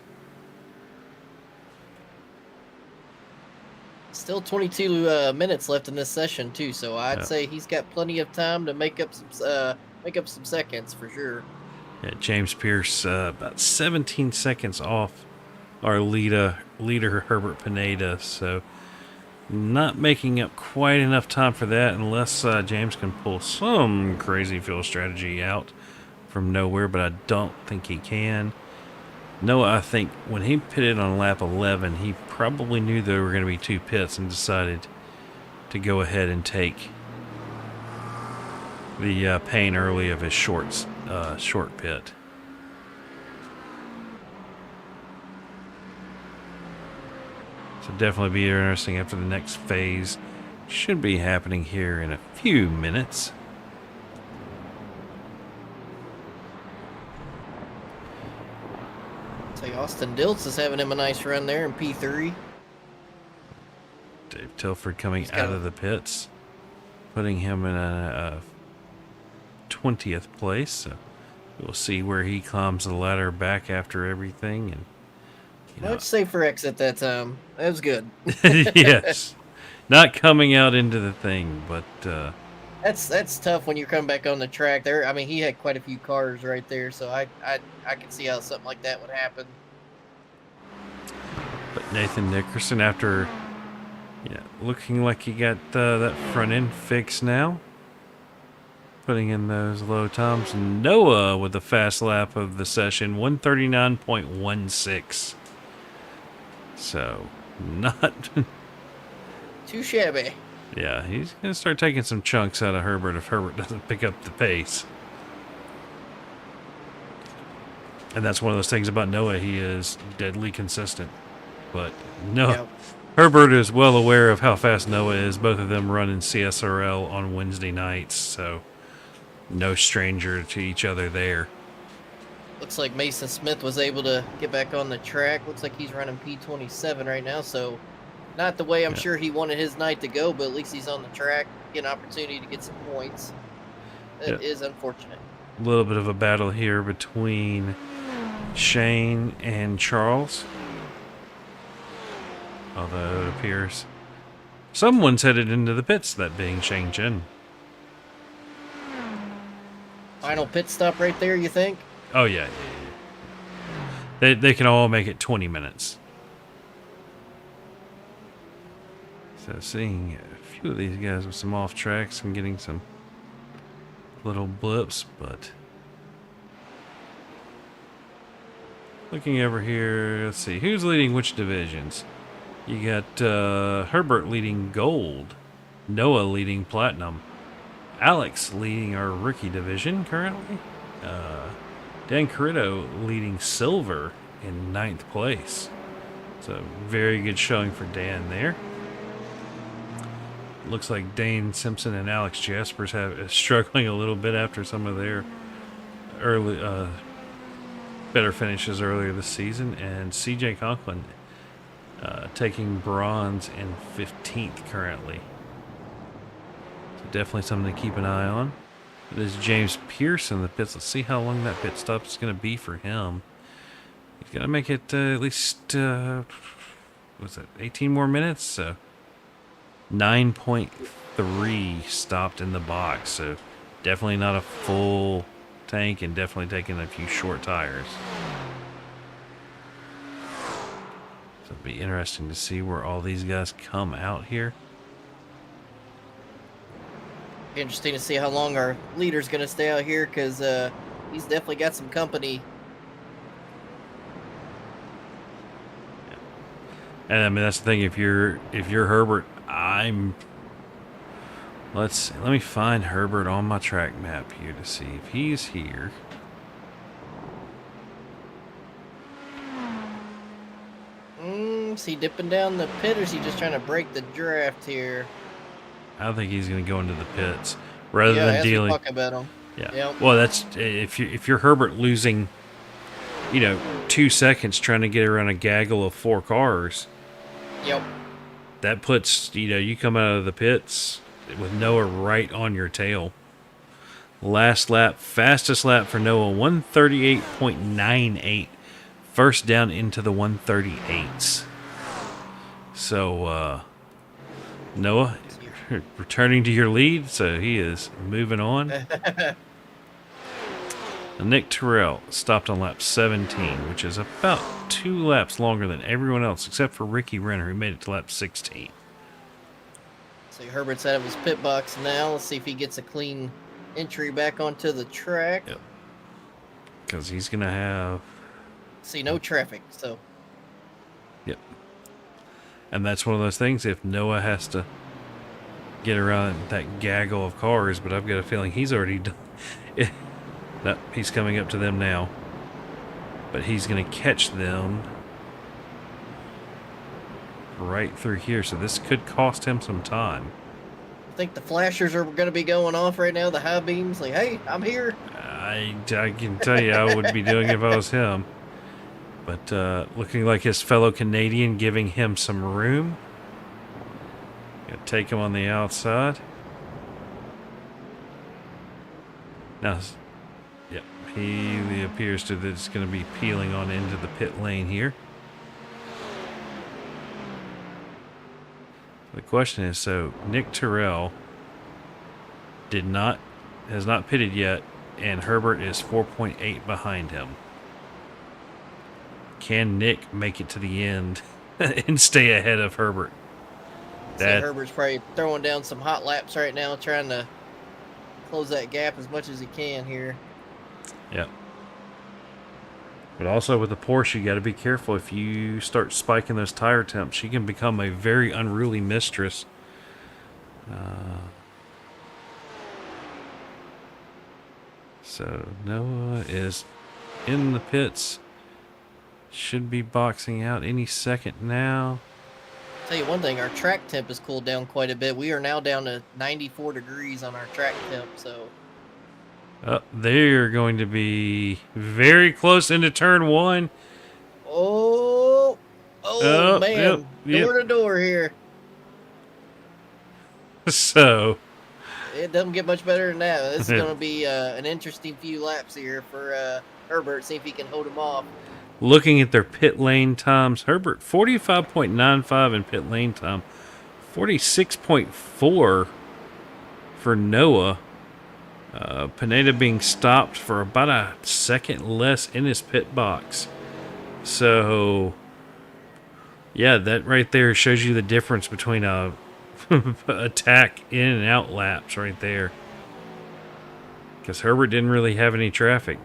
Still 22 minutes left in this session too, so I'd say he's got plenty of time to make up some seconds for sure. Yeah, James Pierce about 17 seconds off our leader Herbert Pineda, so not making up quite enough time for that unless James can pull some crazy fuel strategy out from nowhere, but I don't think he can. Noah, I think when he pitted on lap 11, he probably knew there were going to be 2 pits and decided to go ahead and take the pain early of his short pit. So definitely be interesting after the next phase. Should be happening here in a few minutes. Austin Diltz is having him a nice run there in P3. Dave Tilford coming out of the pits, putting him in a 20th place. So we'll see where he climbs the ladder back after everything. And much safer exit that time. That was good. Yes, not coming out into the thing, but that's tough when you're coming back on the track. There, I mean, he had quite a few cars right there, so I can see how something like that would happen. But Nathan Nickerson, after looking like he got that front end fixed now, putting in those low times. Noah with the fast lap of the session, 139.16. So not too shabby. Yeah, he's going to start taking some chunks out of Herbert if Herbert doesn't pick up the pace. And that's one of those things about Noah. He is deadly consistent. But Herbert is well aware of how fast Noah is. Both of them run in CSRL on Wednesday nights, so no stranger to each other there. Looks like Mason Smith was able to get back on the track. Looks like he's running P27 right now, so not the way I'm sure he wanted his night to go, but at least he's on the track, get an opportunity to get some points. That is unfortunate. A little bit of a battle here between Shane and Charles. Although it appears someone's headed into the pits, that being Shane Chen. Final pit stop right there, you think? Oh yeah, They can all make it 20 minutes. So seeing a few of these guys with some off tracks and getting some little blips, but looking over here, let's see who's leading which divisions. You got Herbert leading gold, Noah leading platinum, Alex leading our rookie division currently, Dan Carrito leading silver in 9th place. So very good showing for Dan there. Looks like Dane Simpson and Alex Jaspers is struggling a little bit after some of their early better finishes earlier this season, and CJ Conklin taking bronze in 15th currently. So definitely something to keep an eye on. There's James Pierce in the pits. Let's see how long that pit stop is going to be for him. He's got to make it at least what's that? 18 more minutes. So 9.3 stopped in the box. So definitely not a full tank, and definitely taking a few short tires. So it'll be interesting to see where all these guys come out here. Interesting to see how long our leader's going to stay out here, because he's definitely got some company. And I mean, that's the thing. If you're Herbert, let me find Herbert on my track map here to see if he's here. Is he dipping down the pit, or is he just trying to break the draft here? I think he's going to go into the pits rather than dealing. Talk about him. Yeah. Yep. Well, that's if you're Herbert losing, 2 seconds trying to get around a gaggle of 4 cars. Yep. That puts you come out of the pits with Noah right on your tail. Last lap, fastest lap for Noah, 138.98. First down into the 138s. So Noah returning to your lead, so he is moving on. Nick Terrell stopped on lap 17, which is about 2 laps longer than everyone else, except for Ricky Renner, who made it to lap 16. So Herbert's out of his pit box now. Let's see if he gets a clean entry back onto the track. Yep. Because he's going to have... See, no traffic, so... Yep. And that's one of those things, if Noah has to get around that gaggle of cars, but I've got a feeling he's already done... No, he's coming up to them now. But he's going to catch them right through here, so this could cost him some time. I think the flashers are going to be going off right now, the high beams. Like, hey, I'm here. I can tell you I would be doing it if I was him. But looking like his fellow Canadian giving him some room. Gonna take him on the outside. Now, yep, he appears to that's going to be peeling on into the pit lane here. The question is, so Nick Terrell has not pitted yet, and Herbert is 4.8 behind him. Can Nick make it to the end and stay ahead of Herbert? Herbert's probably throwing down some hot laps right now, trying to close that gap as much as he can here. Yep. But also with the Porsche, you got to be careful. If you start spiking those tire temps, she can become a very unruly mistress. So Noah is in the pits. Should be boxing out any second now. Tell you one thing, our track temp has cooled down quite a bit. We are now down to 94 degrees on our track temp, so... They're going to be very close into turn 1. Oh, man. Yep. Door to door here. So... It doesn't get much better than that. This is going to be an interesting few laps here for Herbert, see if he can hold him off. Looking at their pit lane times, Herbert 45.95 in pit lane time, 46.4 for Noah. Pineda being stopped for about a second less in his pit box. So, yeah, that right there shows you the difference between a attack in and out laps right there. Because Herbert didn't really have any traffic.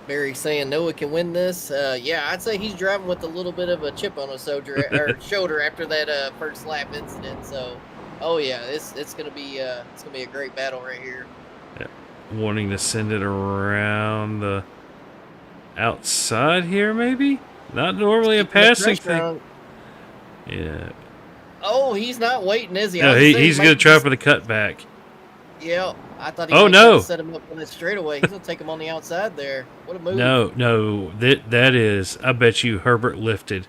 Barry saying Noah can win this. Yeah, I'd say he's driving with a little bit of a chip on his shoulder after that first lap incident. So, oh yeah, it's gonna be a great battle right here. Yeah. Wanting to send it around the outside here, maybe? Not normally a passing thing. Yeah. Oh, he's not waiting, is he? No, he's going to try for the cutback. Yeah, I thought he was set him up on that straightaway. He's going to take him on the outside there. What a move. No. That is, I bet you Herbert lifted.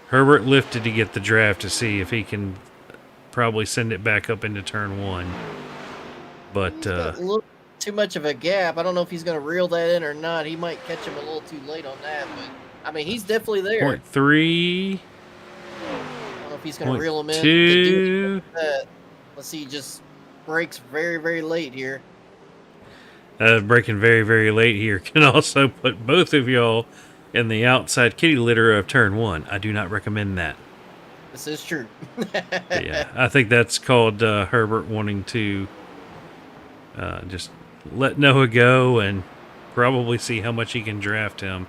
Herbert lifted to get the draft to see if he can probably send it back up into turn one. But a little too much of a gap. I don't know if he's going to reel that in or not. He might catch him a little too late on that, but I mean, he's definitely there. 0.3. I don't know if he's going to reel him in. 2. Let's see, he just breaks very, very late here. Breaking very, very late here can also put both of y'all in the outside kitty litter of turn one. I do not recommend that. This is true. Yeah, I think that's called Herbert wanting to just let Noah go and probably see how much he can draft him.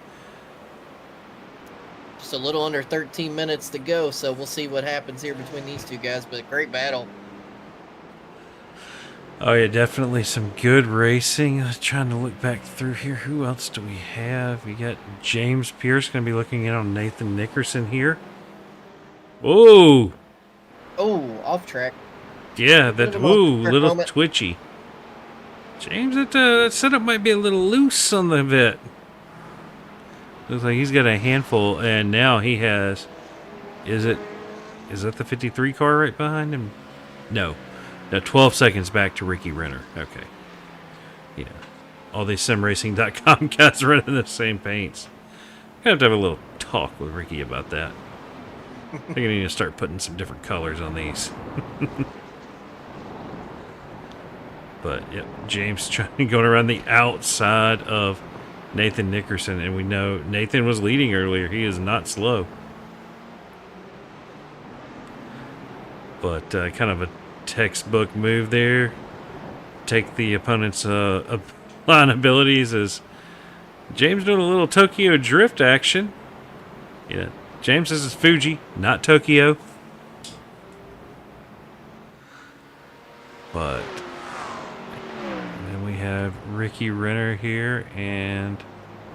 Just a little under 13 minutes to go, so we'll see what happens here between these two guys, but great battle. Oh, yeah, definitely some good racing. Trying to look back through here. Who else do we have? We got James Pierce going to be looking in on Nathan Nickerson here. Oh! Oh, off track. Yeah, that, little twitchy. James, that setup might be a little loose on the bit. Looks like he's got a handful, and now he has... Is that the 53 car right behind him? No. Now 12 seconds back to Ricky Renner. Okay. Yeah. All these simracing.com guys running the same paints. Gonna have to have a little talk with Ricky about that. I think I need to start putting some different colors on these. But, yep, James going around the outside of Nathan Nickerson, and we know Nathan was leading earlier. He is not slow. But kind of a textbook move there. Take the opponent's line abilities as James doing a little Tokyo drift action. Yeah, James, this is Fuji, not Tokyo. But then we have Ricky Renner here and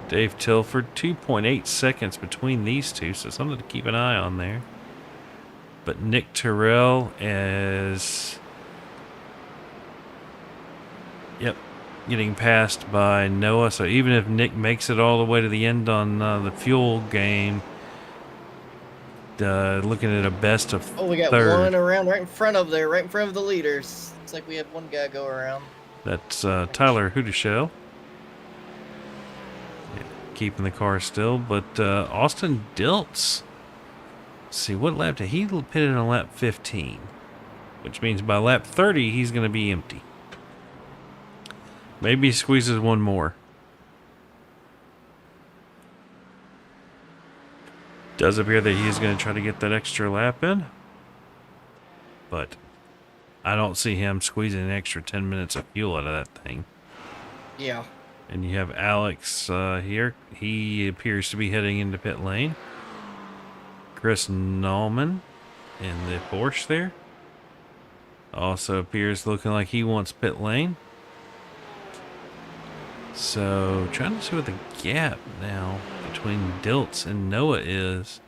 Dave Tilford. 2.8 seconds between these two, so something to keep an eye on there. But Nick Terrell is, yep, getting passed by Noah. So even if Nick makes it all the way to the end on the fuel game, looking at a best of we got third. One around right in front of the leaders. Looks like we had one guy go around. That's Tyler Hudeshell. Yeah, keeping the car still, but Austin Diltz. Let's see, what lap did he pitted on lap 15? Which means by lap 30, he's going to be empty. Maybe he squeezes one more. Does appear that he's going to try to get that extra lap in. But I don't see him squeezing an extra 10 minutes of fuel out of that thing. Yeah. And you have Alex here. He appears to be heading into pit lane. Chris Nauman in the Porsche there. Also appears looking like he wants pit lane. So, trying to see what the gap now between Diltz and Noah is.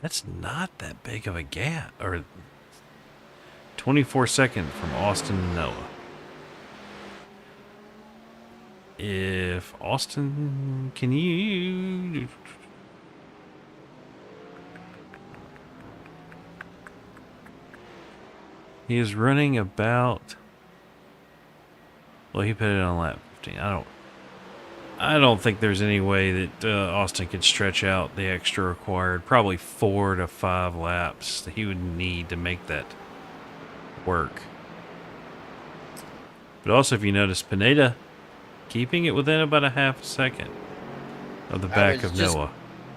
That's not that big of a gap. Or 24 seconds from Austin and Noah. If Austin, can you... He is running about... Well, he put it on lap 15. I don't think there's any way that Austin could stretch out the extra required. Probably 4 to 5 laps that he would need to make that work. But also, if you notice, Pineda keeping it within about a half second of the back of Noah.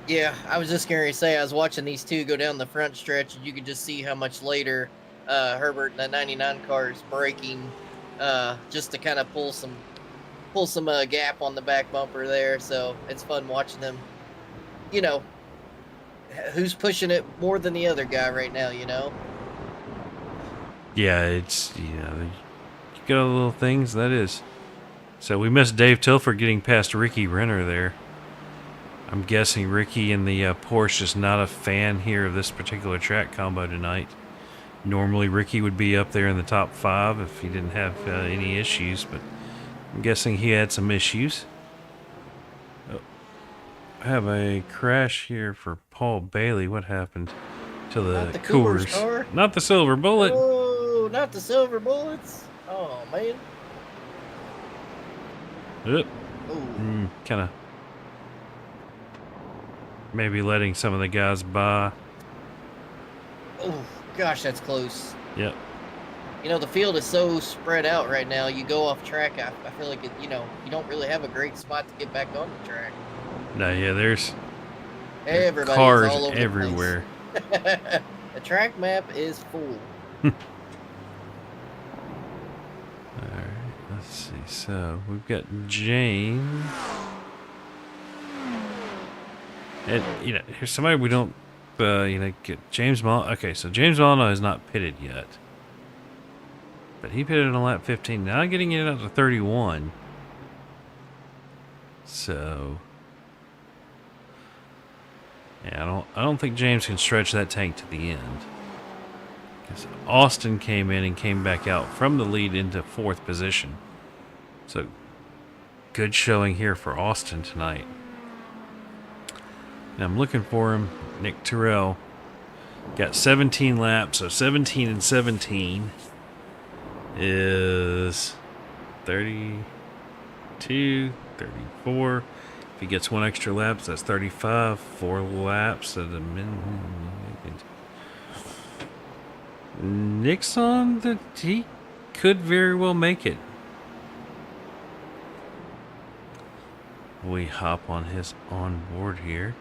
Yeah, I was just going to say, I was watching these two go down the front stretch, and you could just see how much later Herbert in the 99 car is braking, just to kind of pull some gap on the back bumper there. So it's fun watching them. You know, who's pushing it more than the other guy right now? You know. Yeah, it's you got all the little things that is. So we missed Dave Tilford getting past Ricky Renner there. I'm guessing Ricky in the Porsche is not a fan here of this particular track combo tonight. Normally Ricky would be up there in the top 5 if he didn't have any issues, but I'm guessing he had some issues. Oh, I have a crash here for Paul Bailey. What happened to the Coors Coors? car? Not the Silver Bullet. Oh, not the silver bullets. Oh man. Kind of maybe letting some of the guys by. Oh gosh, that's close. Yep. You know, the field is so spread out right now. You go off track, I feel like you don't really have a great spot to get back on the track. No, yeah, there's Everybody's cars all over everywhere. the place. The track map is full. Alright, let's see. So, we've got James. And, here's somebody we don't, get James Molyneux. Okay, so James Molyneux is not pitted yet. But he pitted on lap 15. Now getting it out to 31. So, yeah, I don't think James can stretch that tank to the end. Because Austin came in and came back out from the lead into 4th position. So, good showing here for Austin tonight. And I'm looking for him. Nick Terrell got 17 laps, so 17 and 17 is 32, 34. If he gets 1 extra lap, that's 35. 4 laps at a minute. Nick's on he could very well make it. We hop on his onboard here.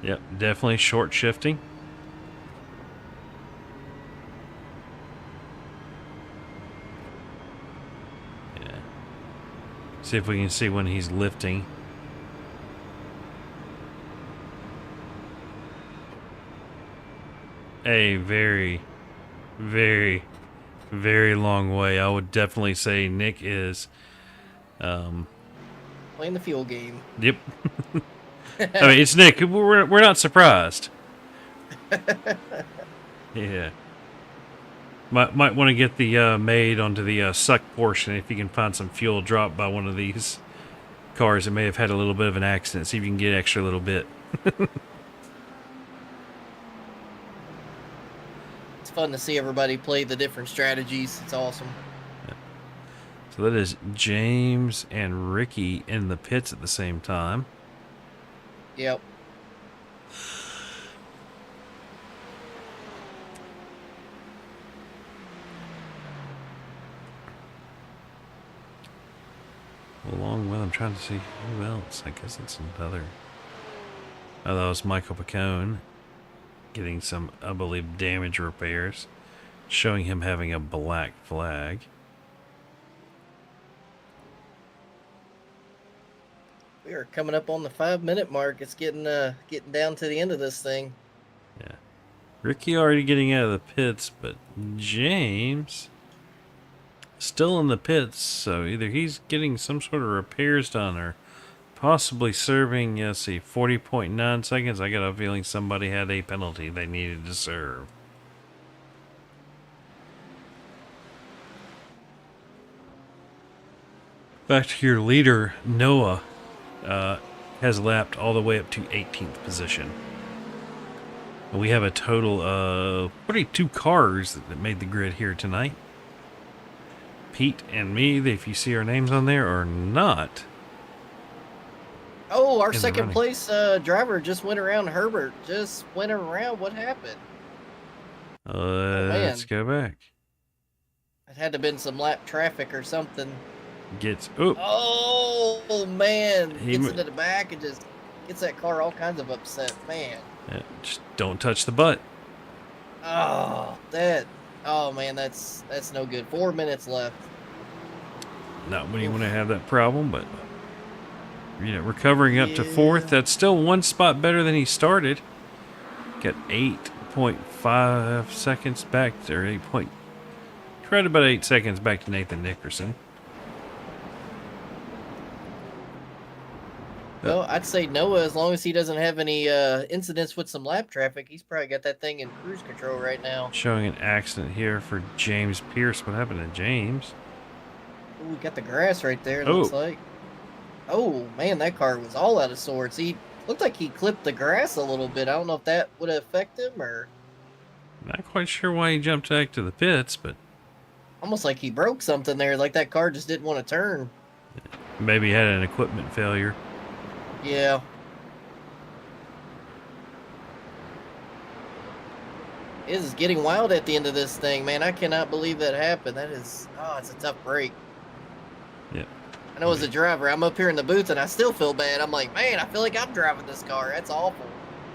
Yep, definitely short shifting. Yeah. See if we can see when he's lifting. A very, very, very long way. I would definitely say Nick is Playing the fuel game. Yep. I mean, it's Nick. We're not surprised. Yeah. Might want to get the maid onto the suck portion if you can find some fuel dropped by one of these cars that may have had a little bit of an accident. See if you can get extra little bit. It's fun to see everybody play the different strategies. It's awesome. Yeah. So that is James and Ricky in the pits at the same time. Yep. Along with, I'm trying to see who else. I guess it's another. Oh, that was Michael Pacone getting some, I believe, damage repairs, showing him having a black flag. We are coming up on the 5-minute mark. It's getting down to the end of this thing. Yeah. Ricky already getting out of the pits, but James still in the pits, so either he's getting some sort of repairs done or possibly serving, 40.9 seconds. I got a feeling somebody had a penalty they needed to serve. Back to your leader, Noah, has lapped all the way up to 18th position. We have a total of 42 cars that made the grid here tonight. Pete and me, if you see our names on there, are not. Oh, our second place driver just went around Herbert. Just went around. What happened? Let's go back. It had to have been some lap traffic or something. Gets Oh man, He gets mo- into the back and just gets that car all kinds of upset, man. yeah, just don't touch the butt. Oh, man, that's no good. 4 minutes left. Not when you want to have that problem, but recovering up to fourth. That's still one spot better than he started. Got 8.5 seconds back, or 8 point. Right about 8 seconds back to Nathan Nickerson. Well, I'd say Noah, as long as he doesn't have any incidents with some lap traffic, he's probably got that thing in cruise control right now. Showing an accident here for James Pierce. What happened to James? Ooh, we got the grass right there, it looks like. Oh, man, that car was all out of sorts. He looked like he clipped the grass a little bit. I don't know if that would affect him or... Not quite sure why he jumped back to the pits, but... Almost like he broke something there, like that car just didn't want to turn. Maybe he had an equipment failure. Yeah. It is getting wild at the end of this thing, man. I cannot believe that happened. That is... Oh, it's a tough break. Yep. I know as a driver, I'm up here in the booth and I still feel bad. I'm like, man, I feel like I'm driving this car. That's awful.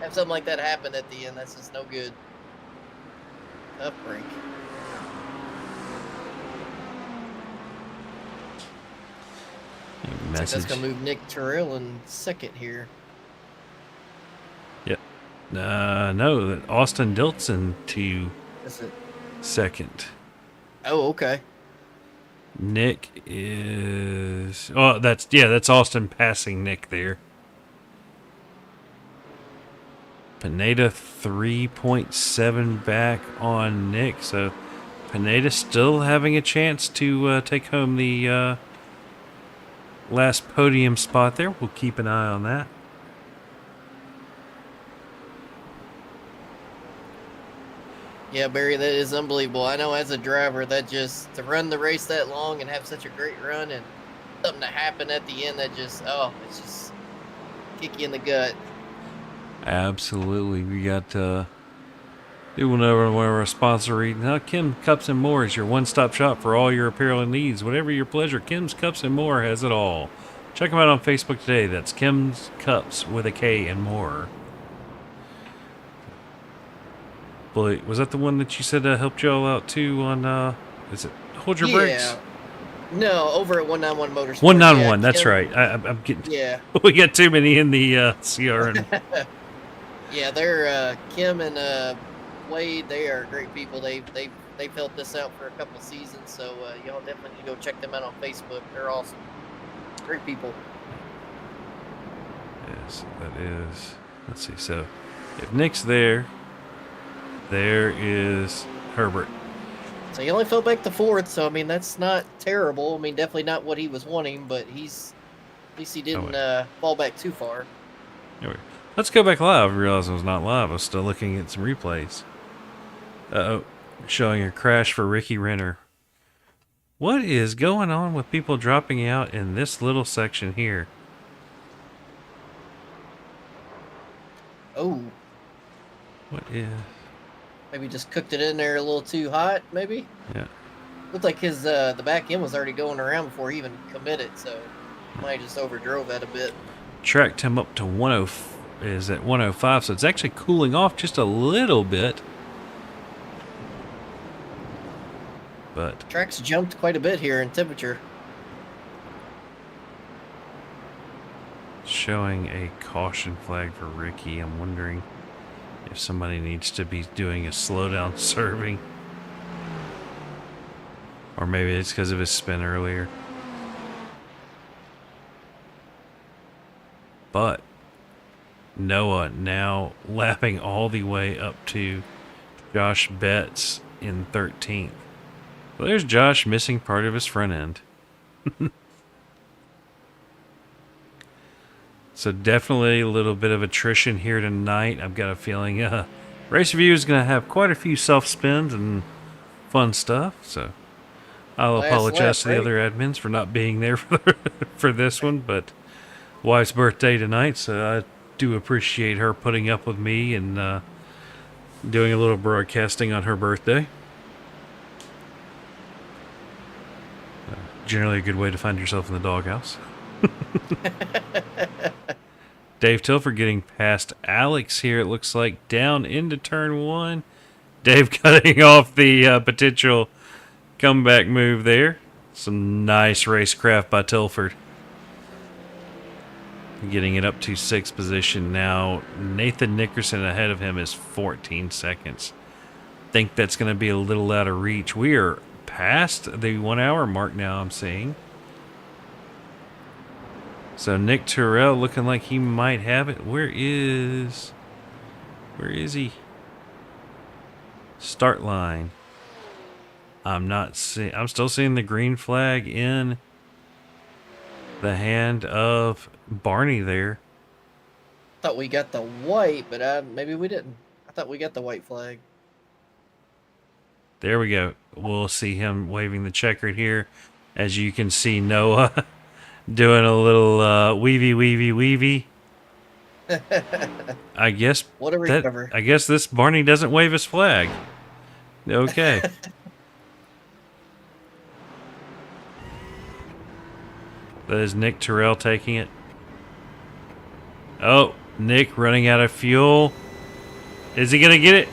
Have something like that happen at the end. That's just no good. Tough break. Message. That's going to move Nick Terrell in second here. Yep. No, that Austin Dilton to Is it? second. Oh, okay. Nick is... Oh, that's Austin passing Nick there. Pineda 3.7 back on Nick, so Pineda still having a chance to take home the last podium spot there. We'll keep an eye on that. Yeah, Barry, that is unbelievable. I know as a driver, that just to run the race that long and have such a great run and something to happen at the end that just, it's just kick you in the gut. Absolutely. We got doing over one of our sponsor reading. Now, Kim Cups and More is your one-stop shop for all your apparel needs. Whatever your pleasure, Kim's Cups and More has it all. Check them out on Facebook today. That's Kim's Cups with a K and More. Boy, was that the one that you said helped y'all out too on, is it Hold Your Brakes? No, over at 191 Motorsports. 191, that's right. I'm getting... Yeah. We got too many in the CRM. Yeah, they're Kim and Wade. They are great people. They've helped us out for a couple seasons, so y'all definitely need to go check them out on Facebook. They're awesome. Great people. Yes, that is. Let's see. So, if Nick's there is Herbert. So he only fell back to fourth, so I mean that's not terrible. I mean definitely not what he was wanting, but at least he didn't fall back too far. Anyway, let's go back live. I realized I was not live. I was still looking at some replays. Showing a crash for Ricky Renner. What is going on with people dropping out in this little section here? Oh. What is... Maybe just cooked it in there a little too hot, maybe? Yeah. Looked like his the back end was already going around before he even committed, so might just overdrove that a bit. Tracked him up to 10 is at 105, so it's actually cooling off just a little bit. But Track's jumped quite a bit here in temperature. showing a caution flag for Ricky. I'm wondering if somebody needs to be doing a slowdown serving. Or maybe it's because of his spin earlier. But Noah now lapping all the way up to Josh Betts in 13th. Well, there's Josh missing part of his front end. So definitely a little bit of attrition here tonight. I've got a feeling Race Review is going to have quite a few self-spins and fun stuff. So I'll apologize to the other admins for not being there for this one. But wife's birthday tonight, so I do appreciate her putting up with me and doing a little broadcasting on her birthday. Generally a good way to find yourself in the doghouse. Dave Tilford getting past Alex here, it looks like, down into turn one. Dave cutting off the potential comeback move there. Some nice racecraft by Tilford. Getting it up to 6th position now. Nathan Nickerson ahead of him is 14 seconds. Think that's going to be a little out of reach. We are past the 1 hour mark now, I'm seeing. So Nick Terrell looking like he might have it. Where is he? Start line. I'm still seeing the green flag in the hand of Barney there. Thought we got the white, but maybe we didn't. I thought we got the white flag. There we go. We'll see him waving the checkered here. As you can see, Noah doing a little weavy. I guess What a recover. I guess this Barney doesn't wave his flag. Okay. That is Nick Terrell taking it. Oh, Nick running out of fuel. Is he gonna get it?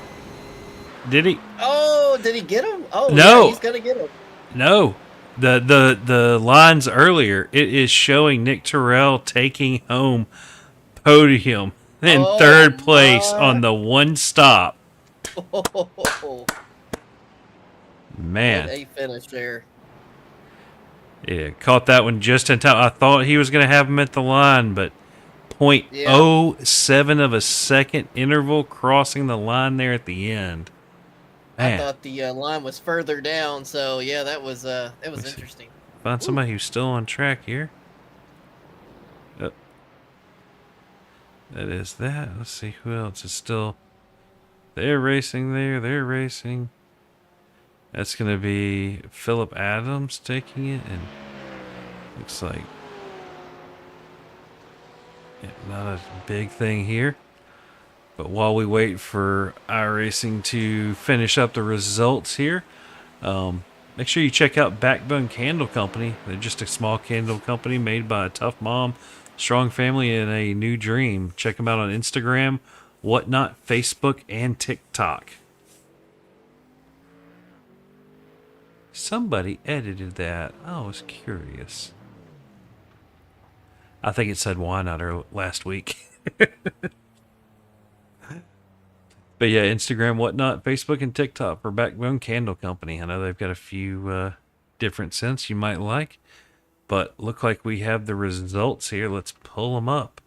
Did he? Oh, did he get him? Oh, No. Yeah, he's gonna get him. No. The lines earlier, it is showing Nick Terrell taking home podium in Oh, 3rd place my. on the one stop. Oh, Man. what a finish there. Yeah, caught that one just in time. I thought he was going to have him at the line, but 0.07 of a second interval crossing the line there at the end. Man. I thought the line was further down, so yeah, that was interesting. Find somebody who's still on track here. Oh. That is that. Let's see who else is still. They're racing there. They're racing. That's going to be Phillip Adams taking it, and looks like not a big thing here. But while we wait for iRacing to finish up the results here, make sure you check out Backbone Candle Company. They're just a small candle company made by a tough mom, strong family, and a new dream. Check them out on Instagram, Whatnot, Facebook, and TikTok. Somebody edited that. I was curious. I think it said why not last week. But yeah, Instagram, Whatnot, Facebook, and TikTok for Backbone Candle Company. I know they've got a few different scents you might like. But look like we have the results here. Let's pull them up.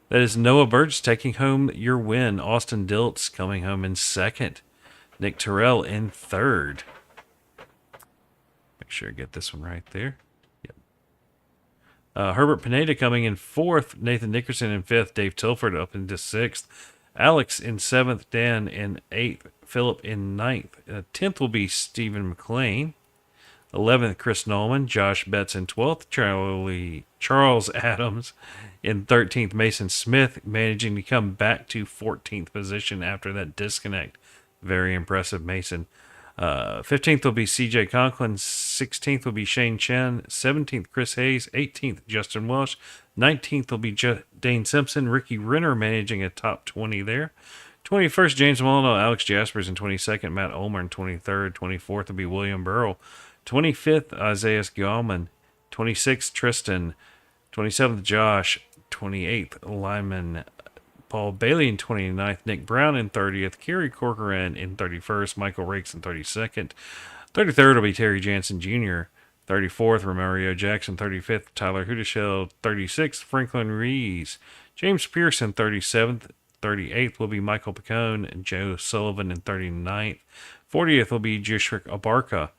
That is Noah Burge taking home your win. Austin Diltz coming home in 2nd. Nick Terrell in 3rd. Make sure I get this one right there. Yep. Herbert Pineda coming in 4th. Nathan Nickerson in 5th. Dave Tilford up into 6th. Alex in 7th. Dan in 8th. Phillip in 9th. 10th will be Stephen McLean. 11th, Chris Nolan. Josh Betts in 12th. Charles Adams in 13th. Mason Smith managing to come back to 14th position after that disconnect. Very impressive, Mason. 15th will be CJ Conklin. 16th will be Shane Chen. 17th, Chris Hayes. 18th, Justin Welsh. 19th will be Dane Simpson. Ricky Renner managing a top 20 there. 21st, James Molyneux. Alex Jaspers in 22nd. Matt Ulmer in 23rd. 24th will be William Burrell. 25th, Isaiah Gallman. 26th, Tristan. 27th, Josh. 28th, Lyman Paul Bailey in 29th, Nick Brown in 30th, Kerry Corcoran in 31st, Michael Rakes in 32nd, 33rd will be Terry Jansen Jr., 34th, Romario Jackson, 35th, Tyler Hudeshell, 36th, Franklin Rees, James Pearson, 37th, 38th will be Michael Picone and Joe Sullivan in 39th, 40th will be Jushrik Abarka,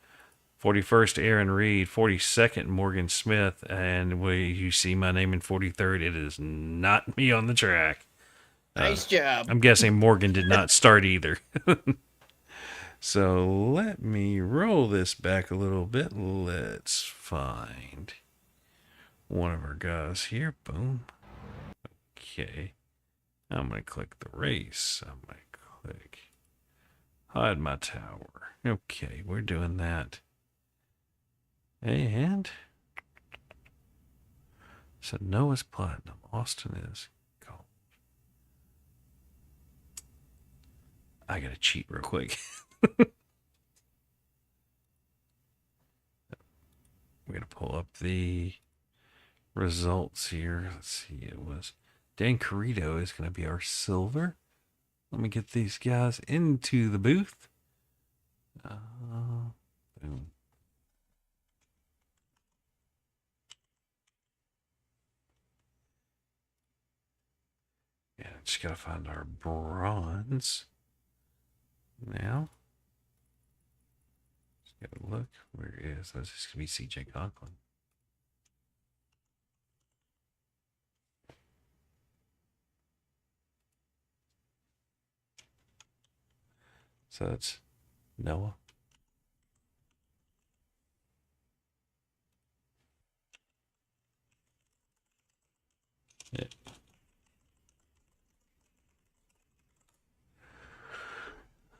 41st, Aaron Reed, 42nd, Morgan Smith, and you see my name in 43rd, it is not me on the track. Nice job. I'm guessing Morgan did not start either. So let me roll this back a little bit. Let's find one of our guys here. Boom. Okay. I'm going to click the race. I'm going to quick. Hide my tower. Okay, we're doing that. And so Noah's platinum. Austin is gold. I gotta cheat real quick. We're gonna pull up the results here. Let's see. It was Dan Carrito is gonna be our silver. Let me get these guys into the booth. Boom. Yeah, just gotta find our bronze. Now, just gotta look. Where is this? This could be CJ Conklin. So that's Noah. Yeah.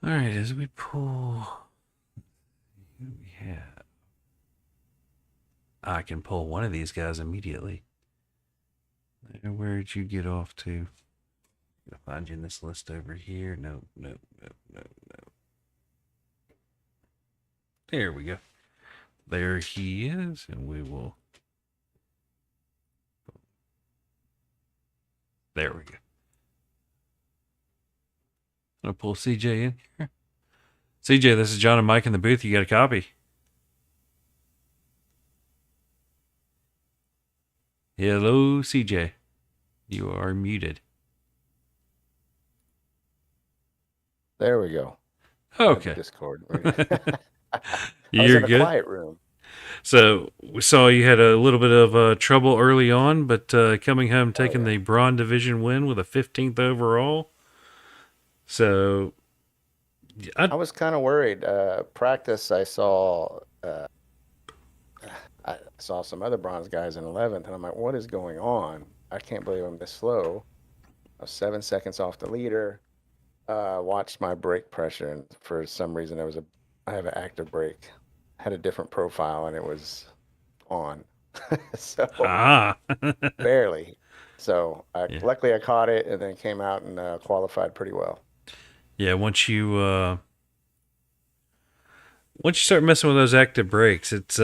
All right, as we pull, who do we have? I can pull one of these guys immediately. Where'd you get off to? I'll find you in this list over here. No. There we go. There he is, and we will. There we go. I'm gonna pull CJ in here. CJ, this is John and Mike in the booth. You got a copy? Hello, CJ. You are muted. There we go. Okay. Discord. I was You're in a good. quiet room. So we saw you had a little bit of trouble early on, but coming home taking the Braun Division win with a 15th overall. So I was kind of worried. Practice, I saw some other bronze guys in 11th, and I'm like, what is going on? I can't believe I'm this slow. I was 7 seconds off the leader. Watched my brake pressure, and for some reason I have an active brake. Had a different profile, and it was on. So barely. So luckily I caught it, and then came out and qualified pretty well. Yeah, once you start messing with those active brakes, it's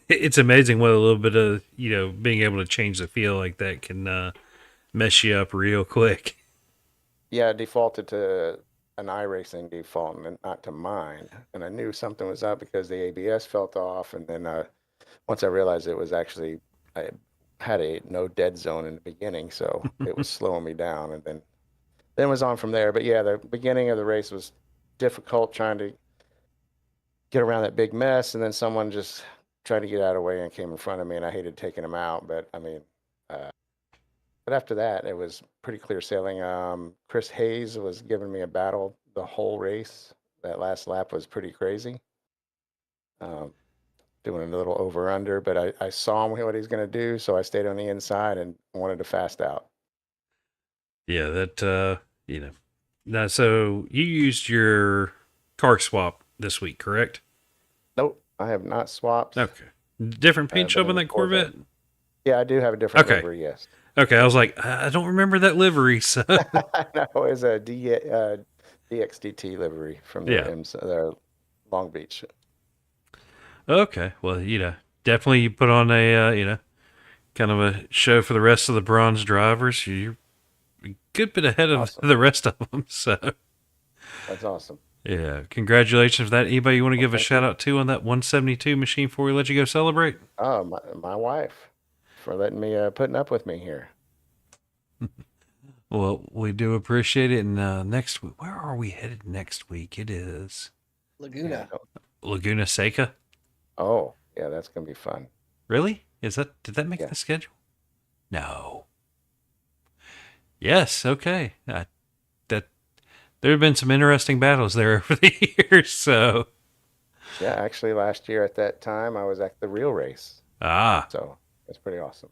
it's amazing what a little bit of being able to change the feel like that can mess you up real quick. Yeah, I defaulted to an iRacing default and not to mine. And I knew something was up because the ABS felt off. And then once I realized it was actually, I had a no dead zone in the beginning, so it was slowing me down. And then it was on from there. But yeah, the beginning of the race was difficult trying to get around that big mess. And then someone just tried to get out of the way and came in front of me, and I hated taking him out. But I mean, but after that, it was pretty clear sailing. Chris Hayes was giving me a battle the whole race. That last lap was pretty crazy. Doing a little over under, but I saw him what he's going to do, so I stayed on the inside and wanted to fast out. Yeah, that Now, so you used your car swap this week, correct? Nope, I have not swapped. Okay. Different paint job on that Corvette? Yeah, I do have a different livery, yes. Okay, I was like, I don't remember that livery, so. No, it was a DXDT livery from the Long Beach. Okay, well, definitely you put on a, kind of a show for the rest of the bronze drivers. You're a good bit ahead of the rest of them, so. That's awesome. Yeah, congratulations for that. Anybody you want to give a shout out to on that 172 machine before we let you go celebrate? Oh, my wife, for letting me putting up with me here. Well, we do appreciate it. And next week, where are we headed next week? It is Laguna. Laguna Seca. Oh, yeah, that's gonna be fun. Really? Did that make the schedule? No. Yes. Okay. There have been some interesting battles there over the years. So. Yeah, actually, last year at that time, I was at the real race. So that's pretty awesome.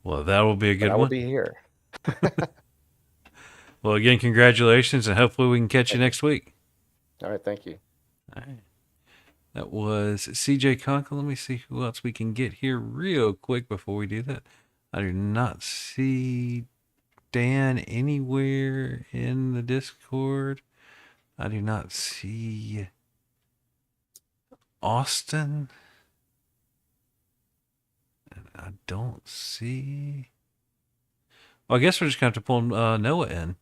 Well, that will be a good one. I will be here. Well, again, congratulations, and hopefully we can catch you Thank you. next week. All right, thank you. All right. That was CJ Conklin. Let me see who else we can get here real quick before we do that. I do not see Dan anywhere in the Discord. I do not see Austin. And I don't see. Well, I guess we're just going to have to pull Noah in.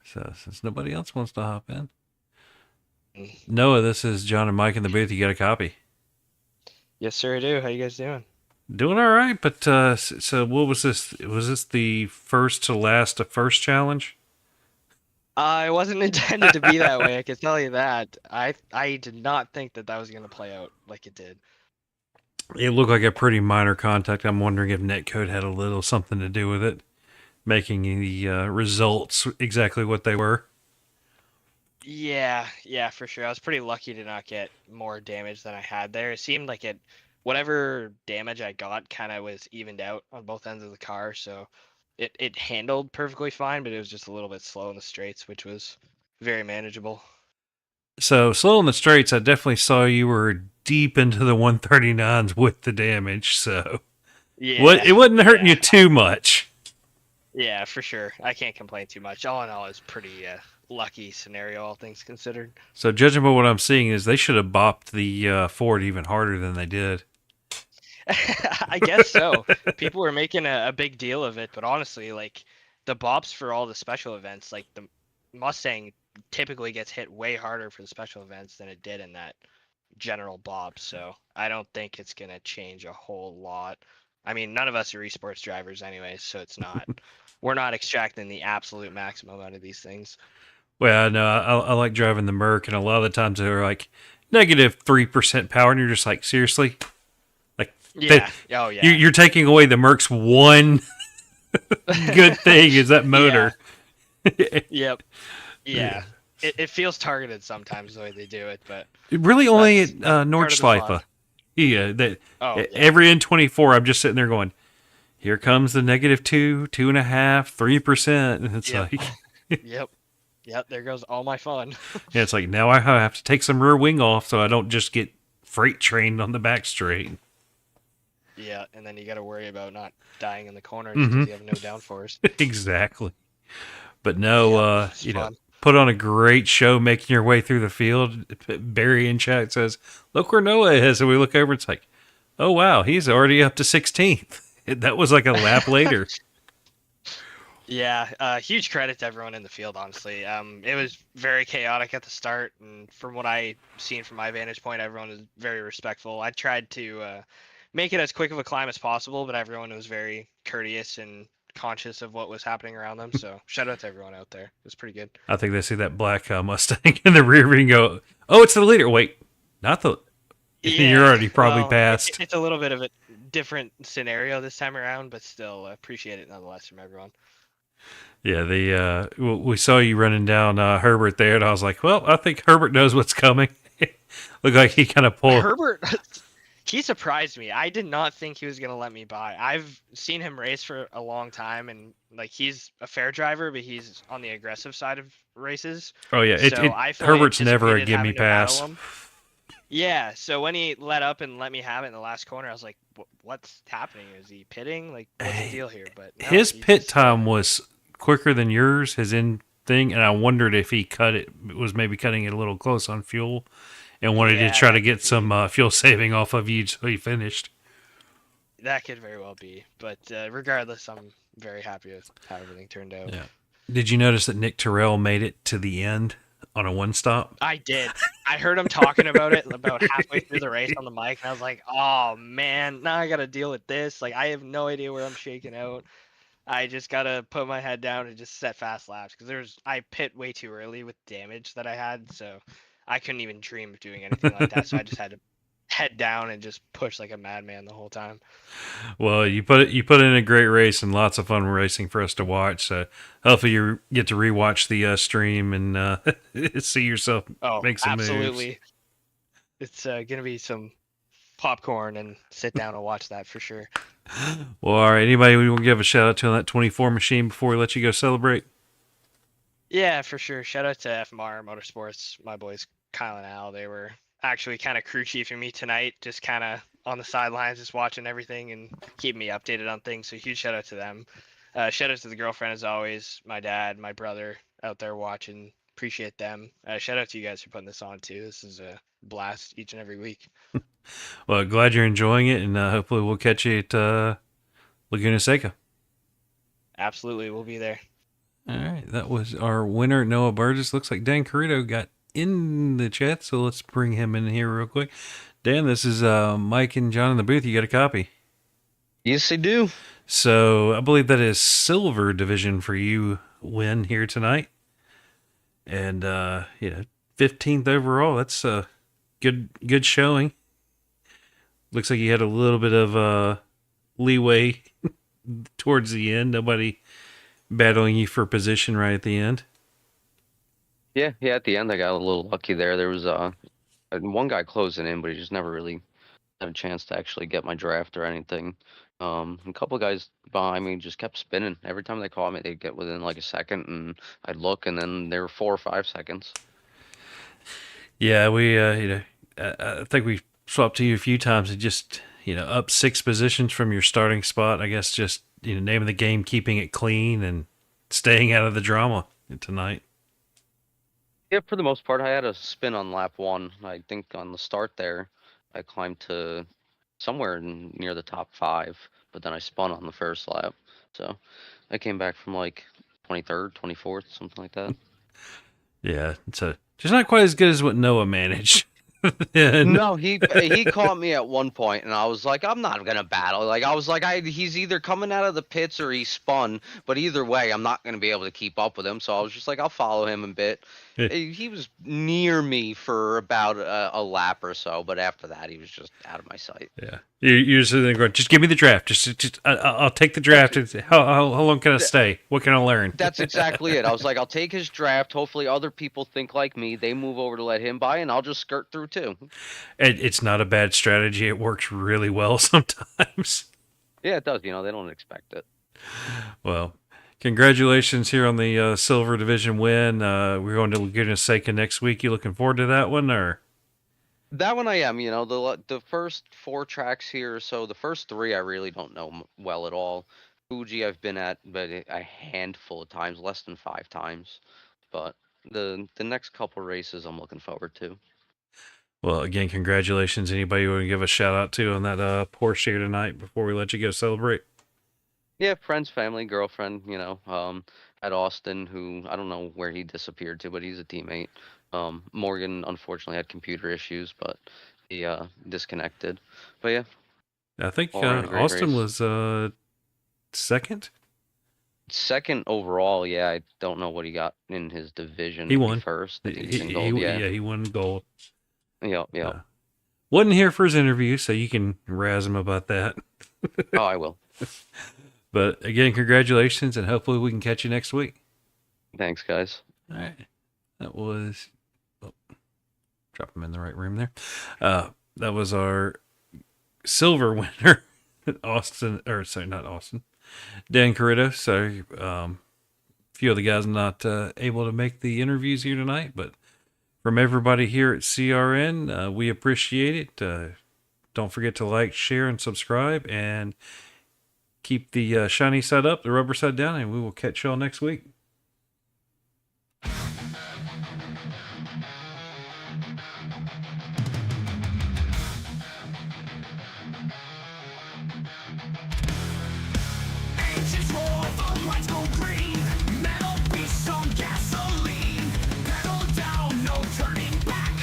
So, since nobody else wants to hop in. Noah, this is John and Mike in the booth. You got a copy? Yes, sir, I do. How you guys doing? Doing all right, but so what was this? Was this the first to last a first challenge? It wasn't intended to be that way, I can tell you that. I did not think that was going to play out like it did. It looked like a pretty minor contact. I'm wondering if netcode had a little something to do with it, making the results exactly what they were. Yeah, for sure. I was pretty lucky to not get more damage than I had there. It seemed like whatever damage I got kind of was evened out on both ends of the car, so it handled perfectly fine, but it was just a little bit slow in the straights, which was very manageable. So slow in the straights, I definitely saw you were deep into the 139s with the damage. So Yeah, it wasn't hurting yeah. you too much. Yeah, for sure. I can't complain too much. All in all, it's pretty lucky scenario, all things considered. So judging by what I'm seeing is they should have bopped the Ford even harder than they did. I guess so. People were making a big deal of it, but honestly, like the bops for all the special events, like the Mustang typically gets hit way harder for the special events than it did in that general bop. So I don't think it's gonna change a whole lot. I mean, none of us are esports drivers anyway, so it's not. We're not extracting the absolute maximum out of these things. Well, no, I like driving the Merc, and a lot of the times they're like -3% power, and you're just like, seriously? Like, Yeah. Oh yeah. You're taking away the Merc's one good thing is that motor. Yep. Yeah. It feels targeted sometimes the way they do it, but Really only that's at part of the Nordschleife. fun. Yeah, that Yeah. every N24, I'm just sitting there going, here comes the -2, 2.5, 3%. And it's Yep. like, Yep, there goes all my fun. yeah, it's like now I have to take some rear wing off so I don't just get freight trained on the back straight. Yeah, and then you got to worry about not dying in the corners because you have no downforce. Exactly. But no, It's you know, fun. put on a great show making your way through the field. Barry in chat says, look where Noah is. And we look over, it's like, oh, wow, he's already up to 16th. That was like a lap later. Yeah, huge credit to everyone in the field, honestly. It was very chaotic at the start, and from what I seen from my vantage point, everyone was very respectful. I tried to make it as quick of a climb as possible, but everyone was very courteous and conscious of what was happening around them. So shout out to everyone out there. It was pretty good. I think they see that black Mustang in the rear view and go, oh, it's the leader. Wait, not the. You're already probably past. It's a little bit of a different scenario this time around, but still appreciate it nonetheless from everyone. Yeah, we saw you running down Herbert there, and I was like, well, I think Herbert knows what's coming. Looked like he kind of pulled. Herbert, he surprised me. I did not think he was going to let me by. I've seen him race for a long time, and like he's a fair driver, but he's on the aggressive side of races. Oh yeah, So I fully Herbert's never a anticipated give me having to battle pass. him. Yeah, so when he let up and let me have it in the last corner, I was like, "What's happening? Is he pitting? Like, what's the deal here?" But no, His he pit just, time was quicker than yours, his in thing, and I wondered if he was maybe cutting it a little close on fuel, and wanted to Yeah, try to that get could some fuel saving off of you, so he finished. That could very well be, but regardless, I'm very happy with how everything turned out. Yeah. Did you notice that Nick Terrell made it to the end on a one stop? I did. I heard him talking about it about halfway through the race on the mic, and I was like, "Oh man, now I got to deal with this. Like, I have no idea where I'm shaking out. I just gotta put my head down and just set fast laps because I pit way too early with damage that I had, so I couldn't even dream of doing anything like that. So I just had to head down and just push like a madman the whole time. Well, you put in a great race and lots of fun racing for us to watch. So hopefully you get to rewatch the stream and see yourself Oh, make some moves. absolutely. It's gonna be some popcorn and sit down and watch that for sure. Well, all right. Anybody we want to give a shout out to on that 24 machine before we let you go celebrate? Yeah, for sure. Shout out to FMR Motorsports, my boys Kyle and Al. They were actually kind of crew chiefing me tonight, just kind of on the sidelines, just watching everything and keeping me updated on things. So huge shout out to them. Shout out to the girlfriend as always, my dad, my brother out there watching. Appreciate them. Shout out to you guys for putting this on too. This is a blast each and every week. Well, glad you're enjoying it, and hopefully we'll catch you at Laguna Seca. Absolutely, we'll be there. All right, that was our winner, Noah Burgess. Looks like Dan Carrito got in the chat, so let's bring him in here real quick. Dan, this is Mike and John in the booth. You got a copy? Yes, I do. So I believe that is silver division for you win here tonight. And, 15th overall. That's a good showing. Looks like you had a little bit of leeway towards the end. Nobody battling you for position right at the end. Yeah, at the end I got a little lucky there. There was one guy closing in, but he just never really had a chance to actually get my draft or anything. A couple of guys behind me just kept spinning. Every time they caught me, they'd get within like a second, and I'd look, and then they were 4 or 5 seconds. Yeah, we, I think we swapped to you a few times and just, up 6 positions from your starting spot. I guess just, name of the game, keeping it clean and staying out of the drama tonight. Yeah, for the most part, I had a spin on lap 1. I think on the start there, I climbed to somewhere near the top 5, but then I spun on the first lap. So I came back from like 23rd, 24th, something like that. Yeah, it's just not quite as good as what Noah managed. No, he caught me at one point, and I was like, I'm not gonna battle. Like I was like, he's either coming out of the pits or he spun, but either way, I'm not gonna be able to keep up with him. So I was just like, I'll follow him a bit. He was near me for about a lap or so, but after that, he was just out of my sight. Yeah, you're sitting there going, just give me the draft. Just I'll take the draft. How long can I stay? What can I learn? That's exactly it. I was like, I'll take his draft. Hopefully, other people think like me. They move over to let him by, and I'll just skirt through too. It's not a bad strategy. It works really well sometimes. Yeah, it does. They don't expect it. Well, congratulations here on the silver division win. We're going to Laguna Seca next week. You looking forward to that one, or? That one I am. The first 4 tracks here. So the first 3 I really don't know well at all. Fuji I've been at, but a handful of times, less than 5 times. But the next couple races I'm looking forward to. Well, again, congratulations. Anybody you want to give a shout out to on that Porsche here tonight before we let you go celebrate? Yeah, friends, family, girlfriend, at Austin, who I don't know where he disappeared to, but he's a teammate. Morgan unfortunately had computer issues, but he disconnected. But yeah. I think all around a great Austin race. was second. Second overall, yeah. I don't know what he got in his division. He won first. I think he's in gold, yeah. He won gold. Yeah. Wasn't here for his interview, so you can razz him about that. Oh, I will. But again, congratulations, and hopefully we can catch you next week. Thanks, guys. All right. That was... drop him in the right room there. That was our silver winner, Austin, or sorry, not Austin, Dan Carrito. So a few of the guys not able to make the interviews here tonight, but from everybody here at CRN, we appreciate it. Don't forget to like, share, and subscribe, and keep the shiny side up, the rubber side down, and we will catch y'all next week. Engines roar, the lights go green. Metal beasts on gasoline. Pedal down, no turning back.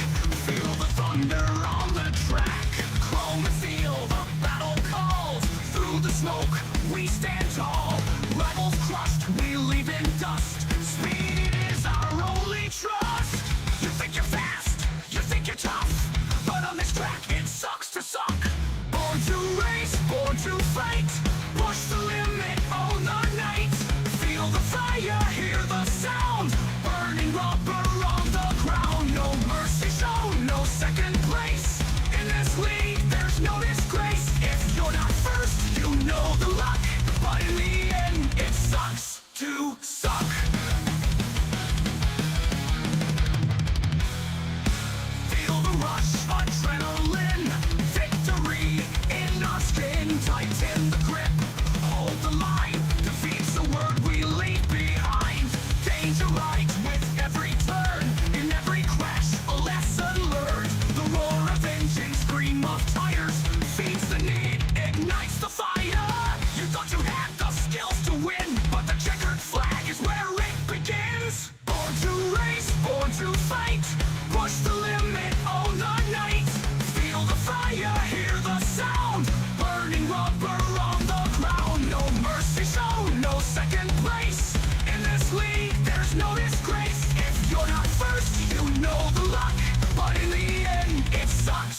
Feel the thunder on the track. Chrome and steel, the battle calls. Through the smoke, we stand tall. Rivals crushed, we leave in dust. Speed is our only trust. You think you're fast, you think you're tough, but on this track it sucks to suck. Born to race, born to fight. Push the limit all the night. Feel the fire, hear the sound. Burning rubber on the ground. No mercy shown, no second place. In this league, there's no change a right with every turn. In every crash, a lesson learned. The roar of engine, scream of tires, feeds the need, ignites the fire. You thought you had the skills to win, but the checkered flag is where it begins. Born to race, born to fight. Push the limit, own the night. Feel the fire, hear the sound. Burning rubber on the ground. No mercy shown, no second place. In this league, there's no disgrace. If you're not first, you know the luck. But in the end, it sucks.